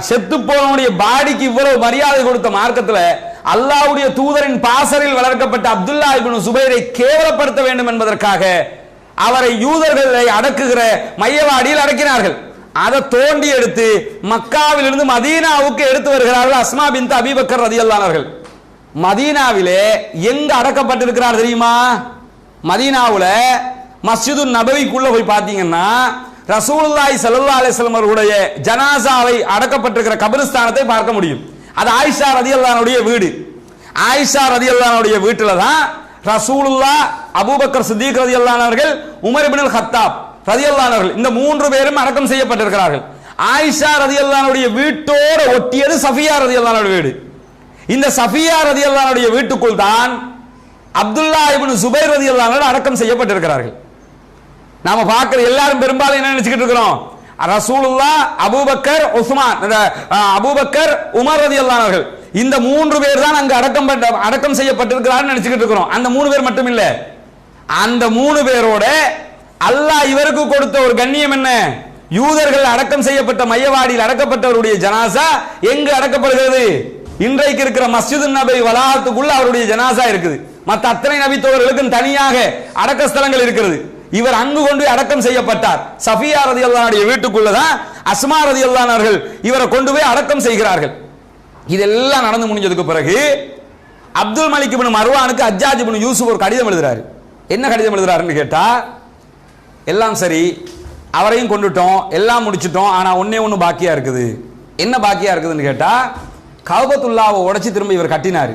[SPEAKER 1] செத்து போனவனுடைய பாடிக்கு இவ்வளவு மரியாதை கொடுத்த மார்க்கத்தில் அல்லாஹ்வுடைய தூதரின் பாசரில் வளர்க்கப்பட்ட அப்துல்லா இப்னு சுபைரை கேவலப்படுத்த வேண்டும் என்பதற்காக அவரை யூதர்களை அடக்குகிற மையவாடியில் அடக்கினார்கள். அதை தோண்டி எடுத்து மக்காவிலிருந்து மதீனாவுக்கு எடுத்து வருகிறார்கள் அஸ்மா பின்த் அபீ பக்கர் ரலியல்லாஹு அன்ஹு. மதீனாவிலே எங்க அடக்கப்பட்டிருக்கிறார் தெரியுமா? மதீனாவுல மஸ்ஜிது நபவிக்குள்ள போய் பார்த்தீங்கன்னா ரசூலுல்லாஹி ஸல்லல்லாஹு அலைஹி வஸல்லம் அவர்களுடைய ஜனாசாவை அடக்கப்பட்டிருக்கிற கபிரிஸ்தானத்தை பார்க்க முடியும். அது ஆயிஷா ரலியல்லாஹு அன்ஹுடைய வீடு. ஆயிஷா ரலியல்லாஹு அன்ஹுடைய வீட்டில தான் ரசூலுல்லாஹ், அபூபக்கர் சித்திக் ரலியல்லாஹு அன்ஹு அவர்கள், உமர் இப்னுல் கத்தாப் ரலியல்லாஹு அன்ஹு அவர்கள், இந்த மூன்று பேரும் அடக்கம் செய்யப்பட்டிருக்கிறார்கள். ஆயிஷா ரலியல்லாஹு அன்ஹுடைய வீட்டோடு ஒட்டியது சஃபியா ரலியல்லாஹு அன்ஹுடைய வீடு. இந்த சஃபியா ரலியல்லாஹு அன்ஹுடைய வீட்டுக்குள் தான் அப்துல்லா இப்னு சுபைர் ரலியல்லாஹு அன்ஹு அடக்கம் செய்யப்பட்டிருக்கிறார்கள். நாம பார்க்கிற எல்லாரும் பெரும்பாலும் என்ன நினைச்சுக்கிட்டு இருக்கிறோம்? ரசூலுல்லாஹ், அபூபக்கர், உஸ்மான், அபூபக்கர், உமர் ரலியல்லாஹு அன்ஹு இந்த மூன்று பேர் தான் அங்கு அடக்கம் செய்யப்பட்டிருக்கிறார்கள் நினைச்சுக்கிட்டு இருக்கிறோம். அந்த மூணு பேர் மட்டும் இல்ல, அந்த மூணு பேரோட அல்லாஹ் இவருக்கு கொடுத்த ஒரு கண்ணியம் என்ன? யூதர்கள் அடக்கம் செய்யப்பட்ட மையவாடியில் அடக்கப்பட்டவருடைய ஜனாசா எங்கு அடக்கப்படுகிறது? இன்றைக்கு இருக்கிற மஸ்ஜிது நபவி வளாகத்துக்குள்ள அவருடைய ஜனாசா இருக்குது. மற்ற அத்தனை நபித்தோழர்களுக்கும் தனியாக அடக்க ஸ்தலங்கள் இருக்கிறது. இவர் அங்கு கொண்டு அடக்கம் செய்யப்பட்டார். சஃபியா ரலியல்லாஹு அன்ஹுடைய வீட்டுக்குள்ளதான் அஸ்மா ரலியல்லாஹு அன்ஹா அவர்கள் இவரை கொண்டு போய் அடக்கம் செய்கிறார்கள். இதெல்லாம் நடந்து முடிஞ்சதுக்கு பிறகு அப்துல் மலிக் இப்னு மர்வானுக்கு ஹஜ்ஜாஜ் இப்னு யூசுப் ஒரு கடிதம் எழுதுறாரு. என்ன கடிதம் எழுதுறாருன்னு கேட்டா, எல்லாம் சரி, அவரையும் கொண்டுட்டோம், எல்லாம் முடிச்சிட்டோம், ஆனா ஒன்னே ஒன்று பாக்கியா இருக்குது. என்ன பாக்கியா இருக்குதுன்னு கேட்டா, கஅபத்துல்லாஹ்வை உடைச்சு திரும்ப இவர் கட்டினாரு,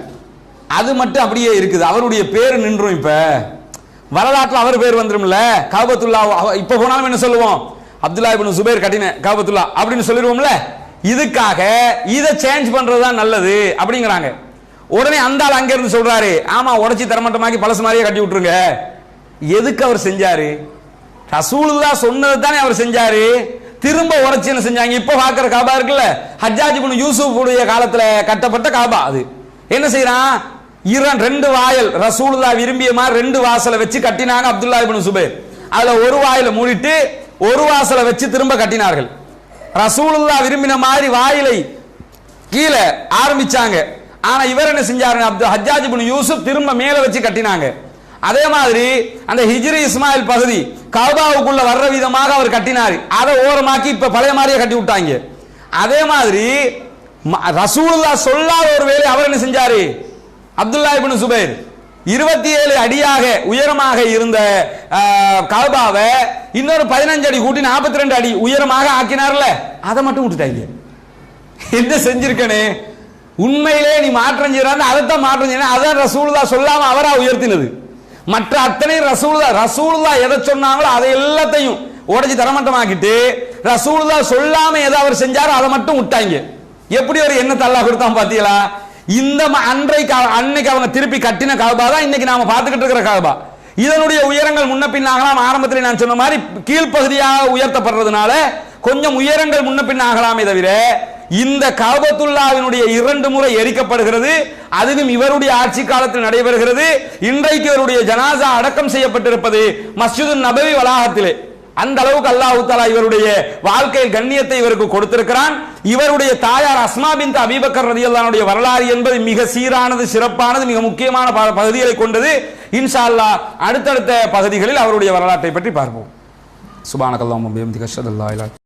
[SPEAKER 1] அது மட்டும் அப்படியே இருக்குது. அவருடைய பேர் நின்றும். இப்ப வரலாற்றில் அவர் பேர் வந்துரும்ல. கஅபத்துல்லாஹ் இப்ப போனாலும் என்ன சொல்லுவோம்? அப்துல்லா இப்னு சுபைர் கட்டின கஅபத்துல்லாஹ் அப்படின்னு சொல்லிடுவோம்ல. இதுக்காக இதை சேஞ்ச் பண்றதுதான் நல்லது அப்படிங்கிறாங்க. உடனே அந்த ஆள் அங்க இருந்து சொல்றாரு, ஆமா உடைச்சி தரமட்டமாக்கி பழசு மாதிரியே கட்டி விட்டுருங்க. எதுக்கு அவர் செஞ்சாரு? ரசூலுல்லாஹ் சொன்னது தானே அவர் செஞ்சாரு. திரும்ப உடைச்சு என்ன செஞ்சாங்க? இப்ப பாக்குற காபா இருக்குல்ல, ஹஜ்ஜாஜ் இப்னு யூசுப் உடைய காலத்துல கட்டப்பட்ட காபா. அது என்ன செய்யறான்? ரெண்டு வாயல் ரசூலுல்லாஹ் விரும்பிய மாதிரி ரெண்டு வாசலை வச்சு கட்டினாங்க அப்துல்லா இப்னு சுபைர். அதுல ஒரு வாயில மூடிட்டு ஒரு வாசலை வச்சு திரும்ப கட்டினார்கள். ரசூலுல்லாஹ் விரும்பின மாதிரி வாயிலை கீழே ஆரம்பிச்சாங்க. ஆனா இவர் என்ன செஞ்சாரு? ஹஜ்ஜாஜ் இப்னு யூசுப் திரும்ப மேல வச்சு கட்டினாங்க. அதே மாதிரி அந்த ஹிஜ்ரி இஸ்மாயில் பகுதி கஅபாவுக்குள்ள வர்ற விதமாக அவர் கட்டினாரு. அதை ஓரமாக்கி இப்ப பழைய மாதிரியே கட்டி விட்டாங்க. அதே மாதிரி ரசூலுல்லாஹ் சொல்லாத ஒரு வேளை அவர் என்ன செஞ்சாரு? அப்துல்லா இப்னு சுபைர் 27 அடியாக உயரமாக இருந்த கஅபாவை இன்னொரு 15 அடி கூட்டி 42 அடி உயரமாக ஆக்கினார்ல, அதை மட்டும் விட்டுட்டாங்க. என்ன செஞ்சிருக்கனே? உண்மையிலே நீ மாற்றம் செய்யறான்னு அதைத்தான் மாற்றம் செய்ய. அதான் ரசூலுல்லாஹ் சொல்லாம அவரா உயர்த்தினது. மற்ற அத்தனை ரசூலுல்லாஹ் எதை சொன்னாங்களோ அதை எல்லாத்தையும் உடைச்சு தரமட்டமாக்கிட்டு ரசூலுல்லாஹ் சொல்லாம எதை அவர் செஞ்சாரோ அதை மட்டும் விட்டாங்க. எப்படி ஒரு எண்ணத்தை அல்லாஹ் கொடுத்தான் பாத்தீங்களா? இந்த அன்னைக்கு அவங்க திருப்பி கட்டின கஅபா தான் இன்னைக்கு நாம பார்த்துக்கிட்டு இருக்கிற கஅபா. இதனுடைய உயரங்கள் முன்ன பின்னாகலாம். ஆரம்பத்தில் நான் சொன்ன மாதிரி கீழ்ப்பகுதியாக உயர்த்தப்படுறதுனால கொஞ்சம் உயரங்கள் முன்ன பின்னாகலாமே தவிர இந்த கஅபத்துல்லாஹ்வினுடைய 2 முறை எரிக்கப்படுகிறது. அதுவும் இவருடைய ஆட்சி காலத்தில் நடைபெறுகிறது. இன்றைக்கு இவருடைய ஜனாசா அடக்கம் செய்யப்பட்டிருப்பது மஸ்ஜிது நபவி வளாகத்திலே. அந்த அளவுக்கு அல்லாஹ் தஆலா இவருடைய வாழ்க்கையில் கண்ணியத்தை இவருக்கு கொடுத்திருக்கிறான். இவருடைய தாயார் அஸ்மா பின்த் அபீ பக்கர் ரலியல்லாஹு அன்ஹுடைய வரலாறு என்பது மிக சீரானது, சிறப்பானது, மிக முக்கியமான பகுதிகளை கொண்டது. இன்ஷா அல்லாஹ் அடுத்தடுத்த பகுதிகளில் அவருடைய வரலாற்றை பற்றி பார்ப்போம். சுப்ஹானக்கல்லாஹும்ம வபிஹம்திக அஷ்ஹது அல்லா இலாஹா